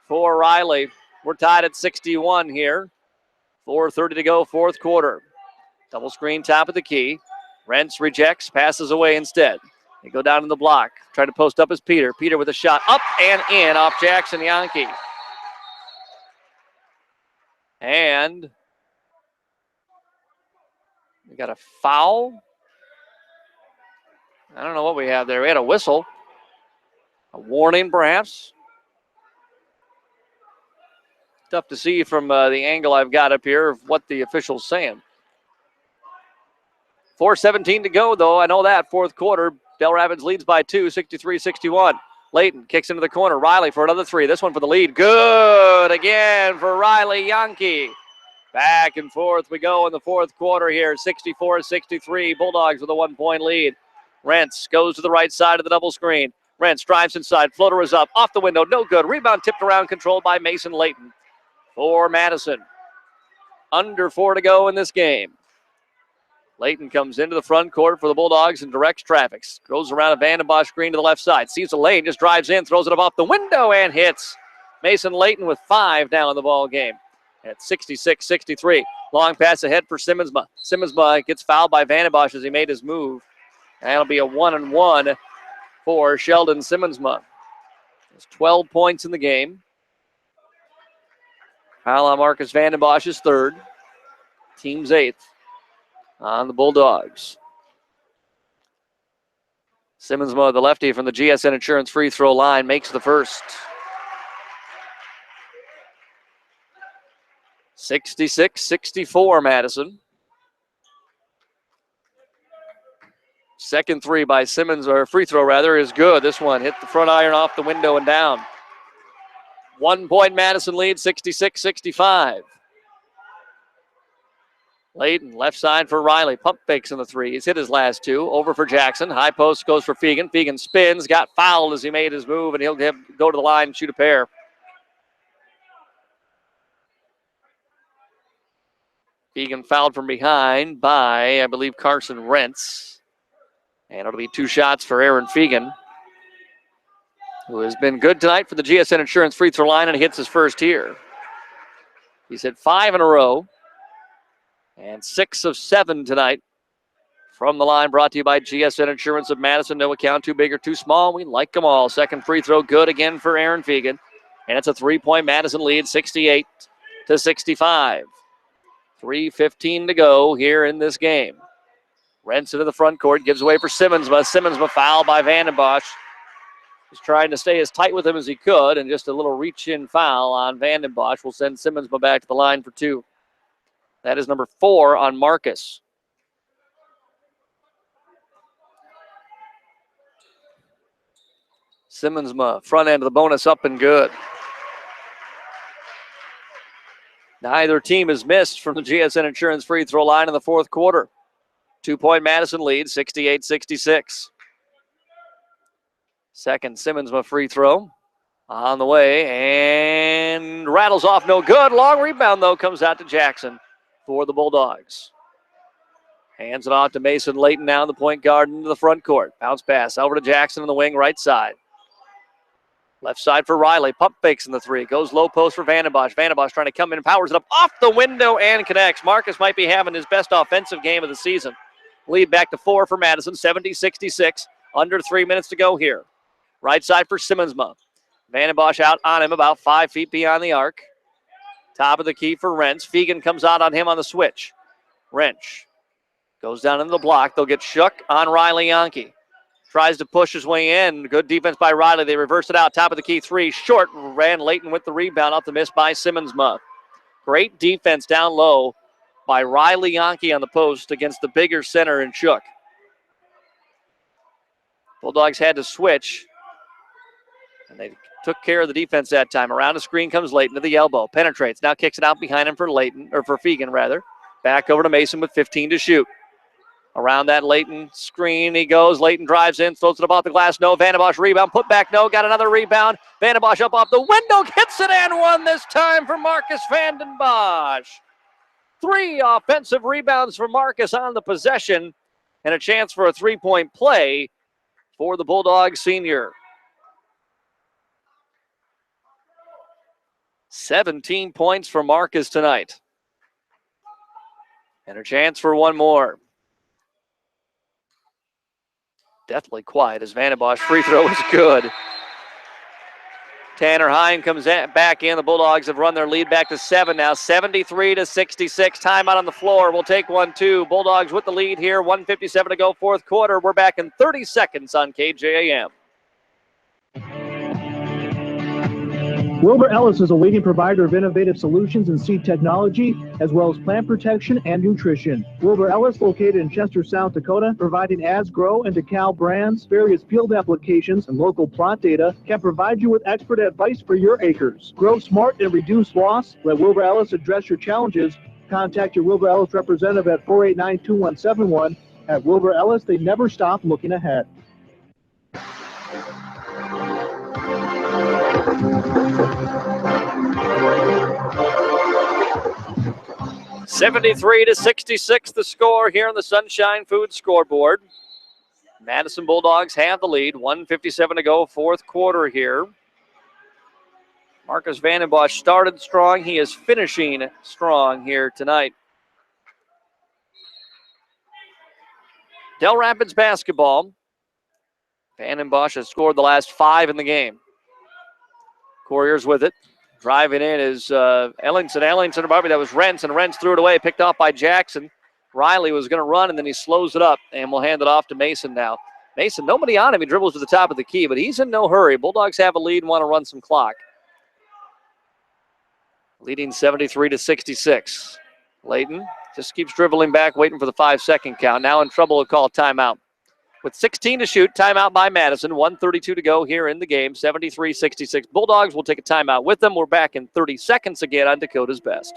for Riley. We're tied at 61 here. 4:30 to go, fourth quarter. Double screen, top of the key. Rents rejects, passes away instead. They go down to the block. Try to post up as Peter. Peter with a shot up and in off Jackson Yankee. And we got a foul. I don't know what we have there. We had a whistle. A warning, perhaps. Tough to see from the angle I've got up here of what the official's saying. 4:17 to go, though. I know that. Fourth quarter. Dell Rapids leads by 2, 63-61. Layton kicks into the corner. Riley for another 3. This one for the lead. Good again for Riley Yankee. Back and forth we go in the fourth quarter here. 64-63. Bulldogs with a 1-point lead. Rents goes to the right side of the double screen. Rents drives inside. Floater is up. Off the window. No good. Rebound tipped around. Controlled by Mason Layton for Madison. Under 4 to go in this game. Layton comes into the front court for the Bulldogs and directs traffic. Goes around a Vandenbosch screen to the left side. Sees the lane. Just drives in. Throws it up off the window and hits. Mason Layton with 5 now in the ball game. At 66-63. Long pass ahead for Simmonsma. Simmonsma gets fouled by Vandenbosch as he made his move. That'll be a 1-and-1 for Sheldon Simmonsma. There's 12 points in the game. Foul on Marcus Vandenbosch is 3rd. Team's 8th on the Bulldogs. Simmonsma, the lefty from the GSN Insurance free throw line, makes the first. 66-64 Madison. Second 3 by Simmons, or free throw rather, is good. This one hit the front iron off the window and down. 1-point Madison lead, 66-65. Layton, left side for Riley. Pump fakes in the 3. He's hit his last 2. Over for Jackson. High post goes for Fegan. Fegan spins, got fouled as he made his move, and he'll go to the line and shoot a pair. Fegan fouled from behind by, I believe, Carson Rents. And it'll be 2 shots for Aaron Fegan, who has been good tonight for the GSN Insurance free throw line, and he hits his first here. He's hit 5 in a row. And 6 of 7 tonight from the line, brought to you by GSN Insurance of Madison. No account too big or too small. We like them all. Second free throw good again for Aaron Fegan. And it's a 3-point Madison lead, 68-65. 3:15 to go here in this game. Rents into the front court, gives away for Simmonsma. Simmonsma fouled by Vandenbosch. He's trying to stay as tight with him as he could, and just a little reach-in foul on Vandenbosch will send Simmonsma back to the line for 2. That is number 4 on Marcus. Simmonsma, front end of the bonus, up and good. Neither team has missed from the GSN Insurance free throw line in the fourth quarter. 2-point Madison lead, 68-66. Second Simmonsma free throw on the way and rattles off, no good. Long rebound, though, comes out to Jackson for the Bulldogs. Hands it off to Mason Layton now in the point guard into the front court. Bounce pass over to Jackson in the wing right side. Left side for Riley. Pump fakes in the 3. Goes low post for Vandenbosch. Vandenbosch trying to come in and powers it up off the window and connects. Marcus might be having his best offensive game of the season. Lead back to 4 for Madison. 70-66. Under 3 minutes to go here. Right side for Simmonsma. Vandenbosch out on him about 5 feet beyond the arc. Top of the key for Rents. Fegan comes out on him on the switch. Wrench goes down into the block. They'll get shook on Riley Yankee. Tries to push his way in. Good defense by Riley. They reverse it out. Top of the key 3. Short. Ran Layton with the rebound. Off the miss by Simmonsma. Great defense down low by Riley Yankee on the post against the bigger center in Shook. Bulldogs had to switch. And they took care of the defense that time. Around the screen comes Layton to the elbow. Penetrates. Now kicks it out behind him for Layton, or for Fegan, rather. Back over to Mason with 15 to shoot. Around that Layton screen he goes. Layton drives in, throws it above the glass. No. Vandenbosch rebound. Put back. No. Got another rebound. Vandenbosch up off the window. Hits it and one this time for Marcus Vandenbosch. 3 offensive rebounds for Marcus on the possession. And a chance for a three-point play for the Bulldogs senior. 17 points for Marcus tonight. And a chance for one more. Deathly quiet as Vandenbosch free throw is good. Tanner Hine comes back in. The Bulldogs have run their lead back to 7 now. 73 to 66. Timeout on the floor. We'll take 1-2. Bulldogs with the lead here. 1:57 to go, fourth quarter. We're back in 30 seconds on KJAM. Wilbur Ellis is a leading provider of innovative solutions in seed technology, as well as plant protection and nutrition. Wilbur Ellis, located in Chester, South Dakota, providing ads, grow, and DeKalb brands, various field applications, and local plot data, can provide you with expert advice for your acres. Grow smart and reduce loss. Let Wilbur Ellis address your challenges. Contact your Wilbur Ellis representative at 489-2171. At Wilbur Ellis, they never stop looking ahead. 73 to 66 the score here on the Sunshine Foods scoreboard. Madison Bulldogs have the lead. 1:57 to go, fourth quarter here. Marcus Vandenbosch started strong. He is finishing strong here tonight. Dell Rapids basketball. Vandenbosch has scored the last 5 in the game. Courier's with it. Driving in is Ellingson. Ellingson, that was Rentz, and Rentz threw it away, picked off by Jackson. Riley was going to run, and then he slows it up, and we'll hand it off to Mason now. Mason, nobody on him. He dribbles to the top of the key, but he's in no hurry. Bulldogs have a lead and want to run some clock. Leading 73 to 66. Layton just keeps dribbling back, waiting for the 5-second count. Now in trouble to call timeout. With 16 to shoot, timeout by Madison. 1:32 to go here in the game, 73-66. Bulldogs will take a timeout with them. We're back in 30 seconds again on Dakota's Best.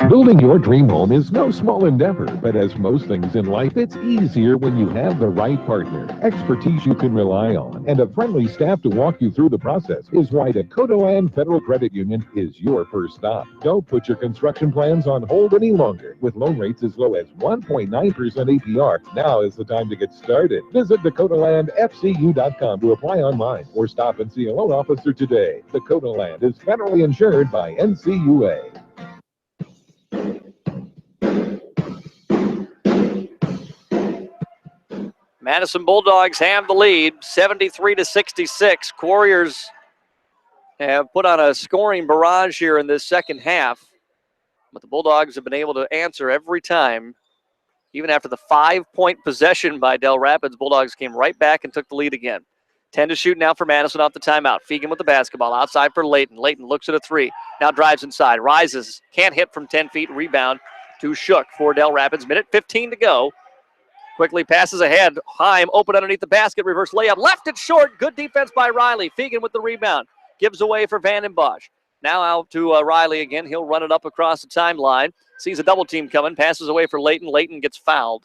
Building your dream home is no small endeavor, but as most things in life, it's easier when you have the right partner, expertise you can rely on, and a friendly staff to walk you through the process is why Dakota Land Federal Credit Union is your first stop. Don't put your construction plans on hold any longer. With loan rates as low as 1.9% APR, now is the time to get started. Visit DakotaLandFCU.com to apply online or stop and see a loan officer today. Dakota Land is federally insured by NCUA. Madison Bulldogs have the lead, 73 to 66. Warriors have put on a scoring barrage here in this second half, but the Bulldogs have been able to answer every time. Even after the 5-point possession by Dell Rapids, Bulldogs came right back and took the lead again. 10 to shoot now for Madison off the timeout. Fegan with the basketball outside for Layton. Layton looks at a 3, now drives inside, rises, can't hit from 10 feet, rebound to Shook for Dell Rapids. Minute 15 to go. Quickly passes ahead. Heim open underneath the basket. Reverse layup. Left it short. Good defense by Riley. Fegan with the rebound. Gives away for Vandenbosch. Now out to Riley again. He'll run it up across the timeline. Sees a double team coming. Passes away for Layton. Layton gets fouled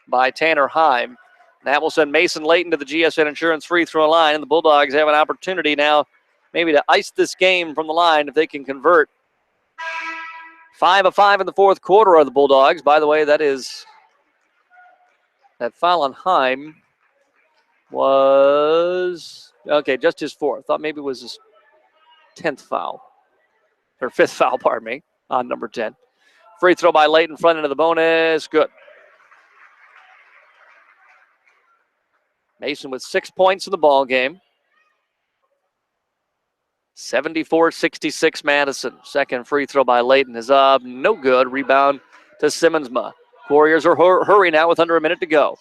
by Tanner Heim. That will send Mason Layton to the GSN Insurance free throw line. And the Bulldogs have an opportunity now maybe to ice this game from the line if they can convert. 5 of 5 in the fourth quarter are the Bulldogs. By the way, that foul on Heim was, okay, just his 4th. Thought maybe it was his 10th foul, or 5th foul, pardon me, on number 10. Free throw by Layton, front end of the bonus, good. Mason with 6 points in the ball game. 74-66 Madison. Second free throw by Layton is up, no good. Rebound to Simmonsma. Warriors are hurry now with under a minute to go.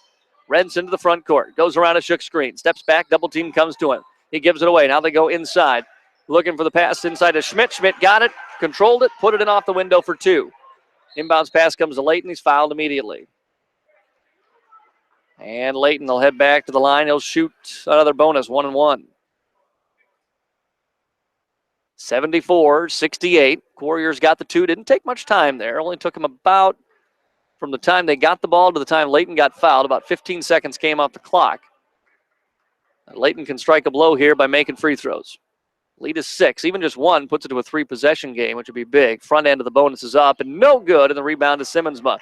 Rents into the front court. Goes around a Shook screen. Steps back. Double team comes to him. He gives it away. Now they go inside. Looking for the pass inside to Schmidt. Schmidt got it. Controlled it. Put it in off the window for 2. Inbounds pass comes to Layton. He's fouled immediately. And Layton will head back to the line. He'll shoot another bonus, 1-1. 74-68. Warriors got the two. Didn't take much time there. Only took them about, from the time they got the ball to the time Layton got fouled, about 15 seconds came off the clock. Layton can strike a blow here by making free throws. Lead is 6. Even just one puts it to a 3-possession game, which would be big. Front end of the bonus is up and no good. And the rebound to Simmonsma.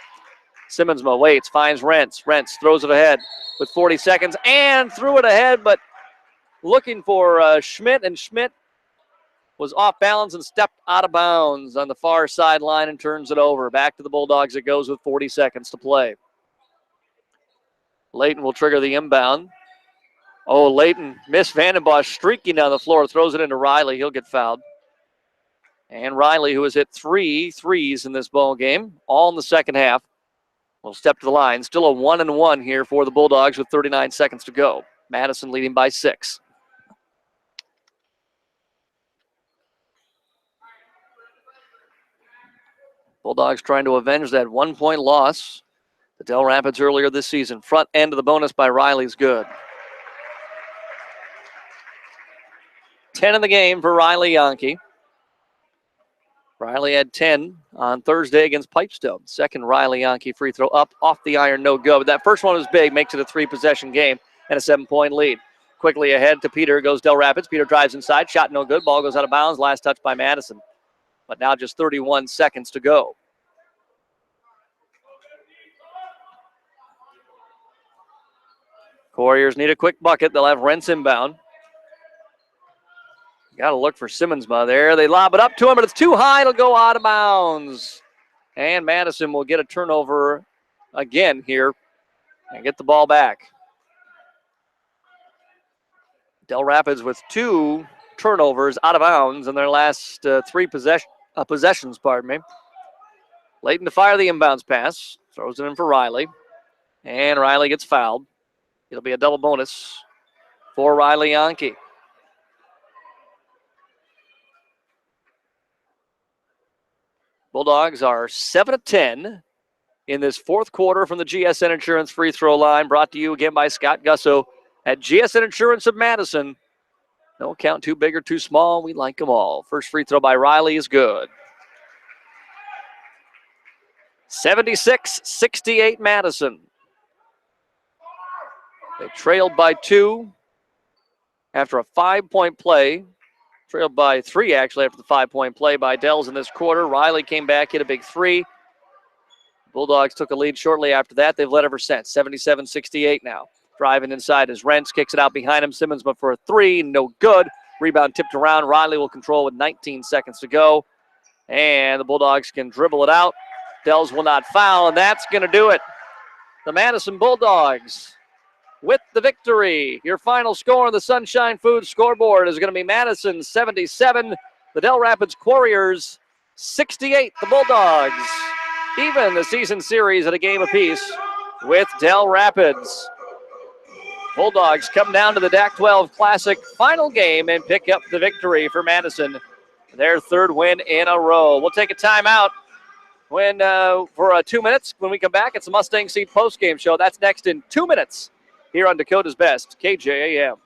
Simmonsma waits, finds Rentz. Rentz throws it ahead with 40 seconds and threw it ahead, but looking for Schmidt, and Schmidt was off balance and stepped out of bounds on the far sideline and turns it over. Back to the Bulldogs it goes with 40 seconds to play. Layton will trigger the inbound. Oh, Layton missed Vandenbosch, streaking down the floor, throws it into Riley. He'll get fouled. And Riley, who has hit 3 threes in this ball game, all in the second half, will step to the line. Still a 1-1 here for the Bulldogs with 39 seconds to go. Madison leading by 6. Bulldogs trying to avenge that 1-point loss to Dell Rapids earlier this season. Front end of the bonus by Riley's good. 10 in the game for Riley Yonke. Riley had 10 on Thursday against Pipestone. Second Riley Yonke free throw up off the iron, no go. But that first one was big, makes it a 3-possession game and a 7-point lead. Quickly ahead to Peter goes Dell Rapids. Peter drives inside, shot no good. Ball goes out of bounds. Last touch by Madison. But now just 31 seconds to go. Warriors need a quick bucket. They'll have Rentz inbound. Got to look for Simmonsma there. They lob it up to him, but it's too high. It'll go out of bounds. And Madison will get a turnover again here and get the ball back. Dell Rapids with 2 turnovers out of bounds in their last 3 possessions. Layton to fire the inbounds pass. Throws it in for Riley. And Riley gets fouled. It'll be a double bonus for Riley Yonke. Bulldogs are 7 of 10 in this fourth quarter from the GSN Insurance free throw line. Brought to you again by Scott Gusso at GSN Insurance of Madison. No count too big or too small. We like them all. First free throw by Riley is good. 76-68 Madison. They trailed by 2 after a 5-point play. Trailed by 3, actually, after the 5-point play by Dells in this quarter. Riley came back, hit a big 3. Bulldogs took a lead shortly after that. They've led ever since. 77-68 now. Driving inside as Rentz kicks it out behind him. Simmons but for a 3, no good. Rebound tipped around. Riley will control with 19 seconds to go. And the Bulldogs can dribble it out. Dells will not foul, and that's going to do it. The Madison Bulldogs with the victory. Your final score on the Sunshine Foods scoreboard is going to be Madison 77, the Dell Rapids Warriors 68. The Bulldogs even the season series at a game apiece with Dell Rapids. Bulldogs come down to the DAC 12 Classic final game and pick up the victory for Madison. Their 3rd win in a row. We'll take a timeout for 2 minutes. When we come back, it's the Mustang Seed postgame show. That's next in 2 minutes. Here on Dakota's Best, KJAM.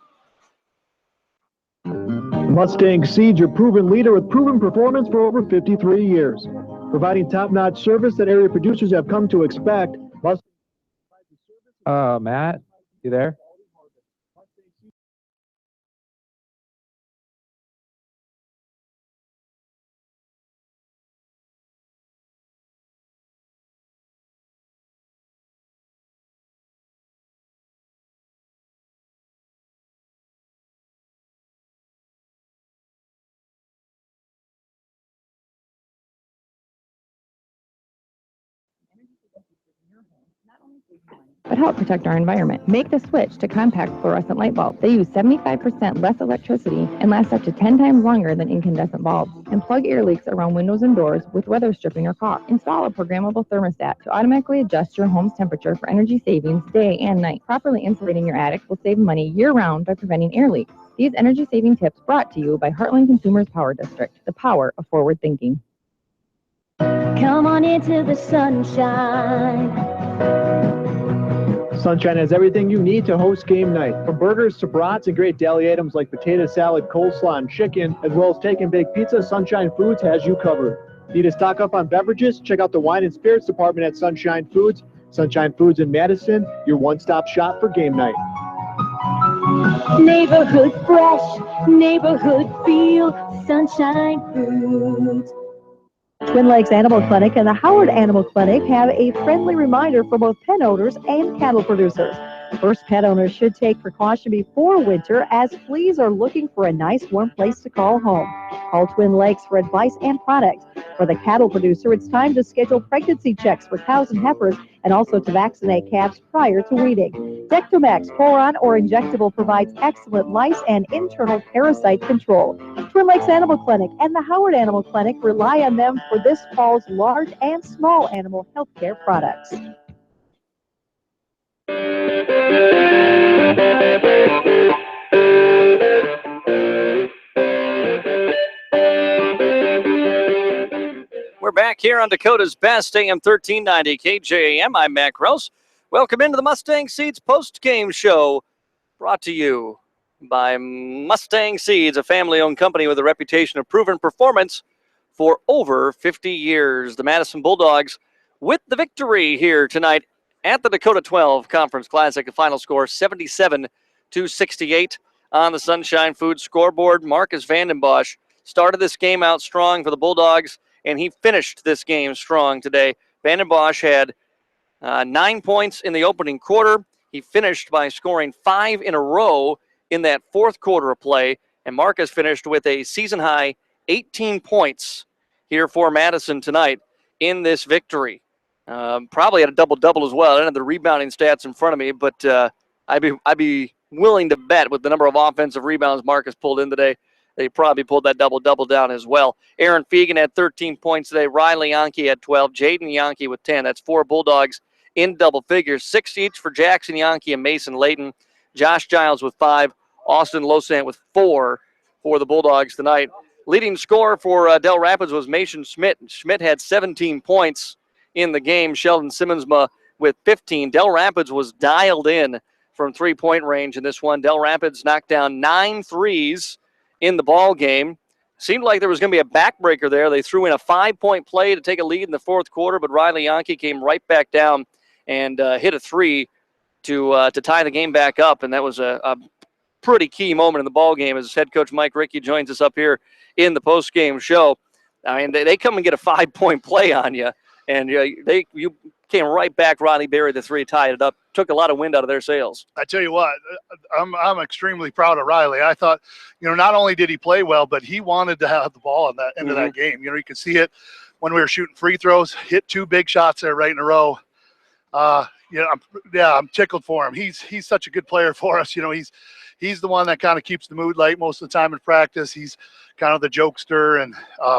Mustang Seed, your proven leader with proven performance for over 53 years. Providing top-notch service that area producers have come to expect. Matt, you there? but help protect our environment. Make the switch to compact fluorescent light bulbs. They use 75% less electricity and last up to 10 times longer than incandescent bulbs. And plug air leaks around windows and doors with weather stripping or caulk. Install a programmable thermostat to automatically adjust your home's temperature for energy savings day and night. Properly insulating your attic will save money year-round by preventing air leaks. These energy-saving tips brought to you by Heartland Consumers Power District, the power of forward thinking. Come on into the sunshine. Sunshine has everything you need to host game night. From burgers to brats and great deli items like potato salad, coleslaw, and chicken, as well as take and bake pizza, Sunshine Foods has you covered. Need to stock up on beverages? Check out the wine and spirits department at Sunshine Foods. Sunshine Foods in Madison, your one-stop shop for game night. Neighborhood fresh, neighborhood feel, Sunshine Foods. Twin Lakes Animal Clinic and the Howard Animal Clinic have a friendly reminder for both pet owners and cattle producers. First, pet owners should take precaution before winter as fleas are looking for a nice warm place to call home. Call Twin Lakes for advice and products. For the cattle producer, it's time to schedule pregnancy checks for cows and heifers and also to vaccinate calves prior to weaning. Dectomax, Poron, or injectable provides excellent lice and internal parasite control. Twin Lakes Animal Clinic and the Howard Animal Clinic rely on them for this fall's large and small animal health care products. We're back here on Dakota's Best, AM 1390 KJAM. I'm Matt Gross. Welcome into the Mustang Seeds post-game show, brought to you by Mustang Seeds, a family-owned company with a reputation of proven performance for over 50 years. The Madison Bulldogs with the victory here tonight at the Dakota 12 Conference Classic. The final score 77-68 on the Sunshine Foods scoreboard. Marcus Vandenbosch started this game out strong for the Bulldogs, and he finished this game strong today. Vandenbosch had 9 points in the opening quarter. He finished by scoring 5 in a row in that fourth quarter of play, and Marcus finished with a season-high 18 points here for Madison tonight in this victory. Probably had a double-double as well. I don't have the rebounding stats in front of me, but I'd be willing to bet with the number of offensive rebounds Marcus pulled in today, they probably pulled that double-double down as well. Aaron Fegan had 13 points today. Riley Yonke had 12. Jaden Yonke with 10. That's 4 Bulldogs in double figures. 6 each for Jackson Yonke and Mason Layton. Josh Giles with 5. Austin Losant with 4 for the Bulldogs tonight. Leading scorer for Dell Rapids was Mason Schmidt. Schmidt had 17 points in the game. Sheldon Simmonsma with 15. Dell Rapids was dialed in from three-point range in this one. Dell Rapids knocked down 9 threes in the ball game. Seemed like there was going to be a backbreaker there. They threw in a 5-point play to take a lead in the fourth quarter, but Riley Yonke came right back down and hit a 3 to tie the game back up, and that was a pretty key moment in the ball game as head coach Mike Rickey joins us up here in the post-game show. I mean, they come and get a 5-point play on you, and you came right back. Riley buried the 3, tied it up, took a lot of wind out of their sails. I tell you what, I'm extremely proud of Riley. I thought, not only did he play well, but he wanted to have the ball in that end of that game. You could see it when we were shooting free throws, hit 2 big shots there right in a row. I'm tickled for him. He's such a good player for us. He's the one that kind of keeps the mood light most of the time in practice. He's kind of the jokester,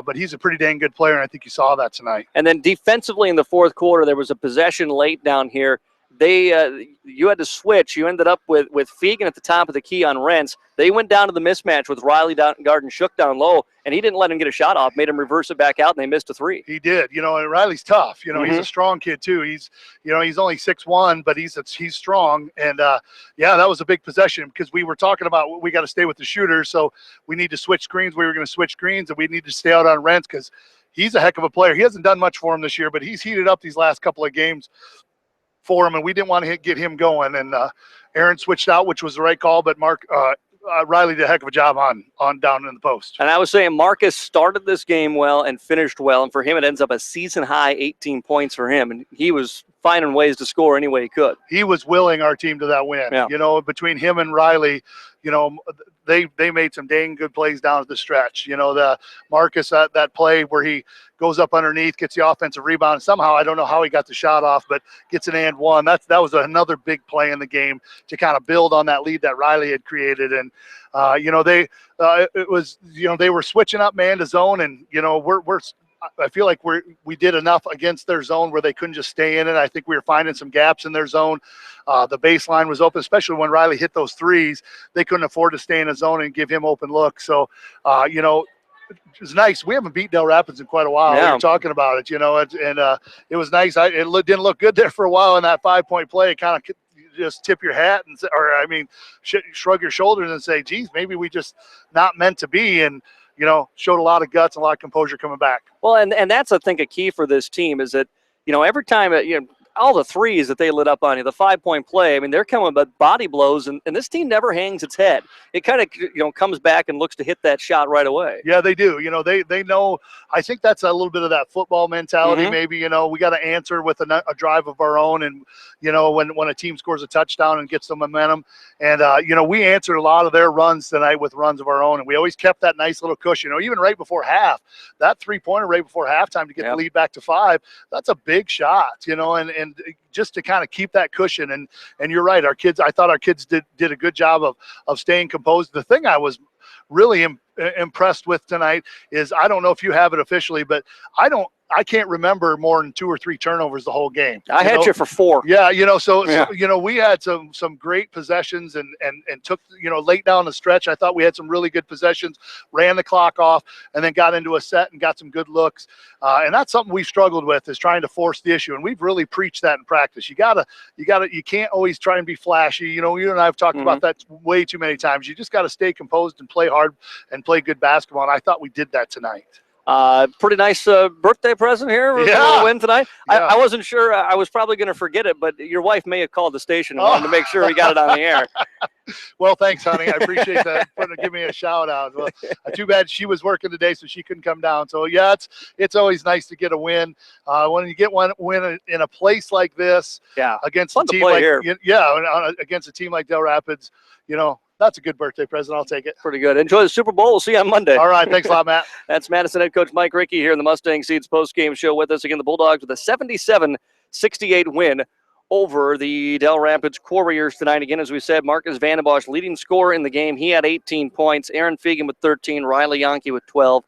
but he's a pretty dang good player, and I think you saw that tonight. And then defensively in the fourth quarter, there was a possession late down here. You had to switch. You ended up with Fegan at the top of the key on Rents. They went down to the mismatch with Riley Garden shook down low, and he didn't let him get a shot off, made him reverse it back out, and they missed a 3. He did. And Riley's tough. He's a strong kid too. He's only 6'1", but he's strong. And that was a big possession because we were talking about we got to stay with the shooters, so we need to switch screens. We were going to switch screens, and we need to stay out on Rents because he's a heck of a player. He hasn't done much for him this year, but he's heated up these last couple of games for him, and we didn't want to get him going. And Aaron switched out, which was the right call, but Riley did a heck of a job on down in the post. And I was saying Marcus started this game well and finished well, and for him it ends up a season-high 18 points for him, and he was finding ways to score any way he could. He was willing our team to that win. Yeah. Between him and Riley, they made some dang good plays down the stretch. The Marcus, that play where he goes up underneath, gets the offensive rebound. Somehow, I don't know how he got the shot off, but gets an and one. That was another big play in the game to kind of build on that lead that Riley had created. And they were switching up man to zone, and I feel like we did enough against their zone where they couldn't just stay in it. I think we were finding some gaps in their zone. The baseline was open, especially when Riley hit those threes. They couldn't afford to stay in a zone and give him open looks. So, it was nice. We haven't beat Dell Rapids in quite a while. Yeah. We were talking about it, and it was nice. It didn't look good there for a while in that 5-point play. It kind of just tip your hat and say, shrug your shoulders and say, geez, maybe we just not meant to be. And, showed a lot of guts and a lot of composure coming back. Well, and that's, I think, a key for this team is that, every time, all the threes that they lit up on you, the 5-point play, I mean, they're coming with body blows, and this team never hangs its head. It kind of, comes back and looks to hit that shot right away. Yeah, they do. They know. I think that's a little bit of that football mentality. Maybe, we got to answer with a drive of our own, and, when a team scores a touchdown and gets some momentum. And, we answered a lot of their runs tonight with runs of our own, and we always kept that nice little cushion. Even right before half, that 3-pointer right before halftime to get the lead back to 5, that's a big shot, and just to kind of keep that cushion. And you're right, I thought our kids did a good job of staying composed. The thing I was really impressed with tonight is, I don't know if you have it officially, but I can't remember more than 2 or 3 turnovers the whole game. I had you for 4. Yeah, so we had some great possessions and took, late down the stretch, I thought we had some really good possessions, ran the clock off, and then got into a set and got some good looks. And that's something we've struggled with, is trying to force the issue. And we've really preached that in practice. You can't always try and be flashy. You and I have talked about that way too many times. You just got to stay composed and play hard and play good basketball. And I thought we did that tonight. Pretty nice birthday present here. Yeah. Win tonight. Yeah. I wasn't sure. I was probably going to forget it, but your wife may have called the station and wanted to make sure we got it on the air. Well, thanks, honey. I appreciate that. Give me a shout out. Well, too bad she was working today, so she couldn't come down. So yeah, it's always nice to get a win. When you get one win in a place like this, against a team like against a team like Dell Rapids, that's a good birthday present. I'll take it. Pretty good. Enjoy the Super Bowl. We'll see you on Monday. All right. Thanks a lot, Matt. That's Madison head coach Mike Rickey here in the Mustang Seeds postgame show with us. Again, the Bulldogs with a 77-68 win over the Dell Rapids Warriors tonight. Again, as we said, Marcus Vandenbosch leading scorer in the game. He had 18 points. Aaron Fegan with 13. Riley Yonke with 12.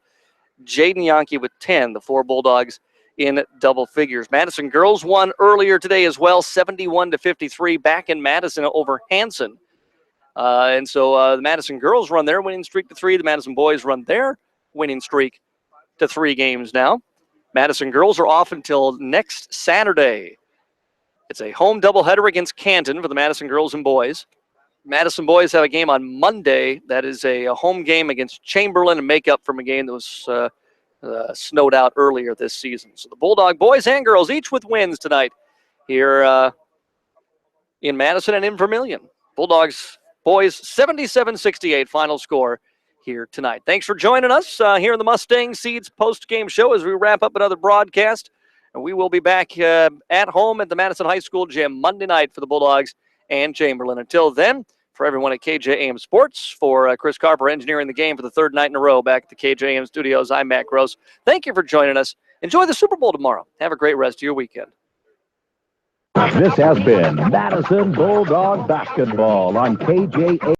Jaden Yonke with 10. The 4 Bulldogs in double figures. Madison girls won earlier today as well, 71-53 back in Madison over Hanson. And so the Madison girls run their winning streak to 3. The Madison boys run their winning streak to 3 games now. Madison girls are off until next Saturday. It's a home doubleheader against Canton for the Madison girls and boys. Madison boys have a game on Monday. That is a home game against Chamberlain and make up from a game that was snowed out earlier this season. So the Bulldog boys and girls each with wins tonight here in Madison and in Vermilion. Bulldogs boys 77-68 final score here tonight. Thanks for joining us here in the Mustang Seeds post-game show as we wrap up another broadcast. And we will be back at home at the Madison High School gym Monday night for the Bulldogs and Chamberlain. Until then, for everyone at KJAM Sports, for Chris Carper engineering the game for the 3rd night in a row back at the KJAM studios, I'm Matt Gross. Thank you for joining us. Enjoy the Super Bowl tomorrow. Have a great rest of your weekend. This has been Madison Bulldog Basketball on KJA.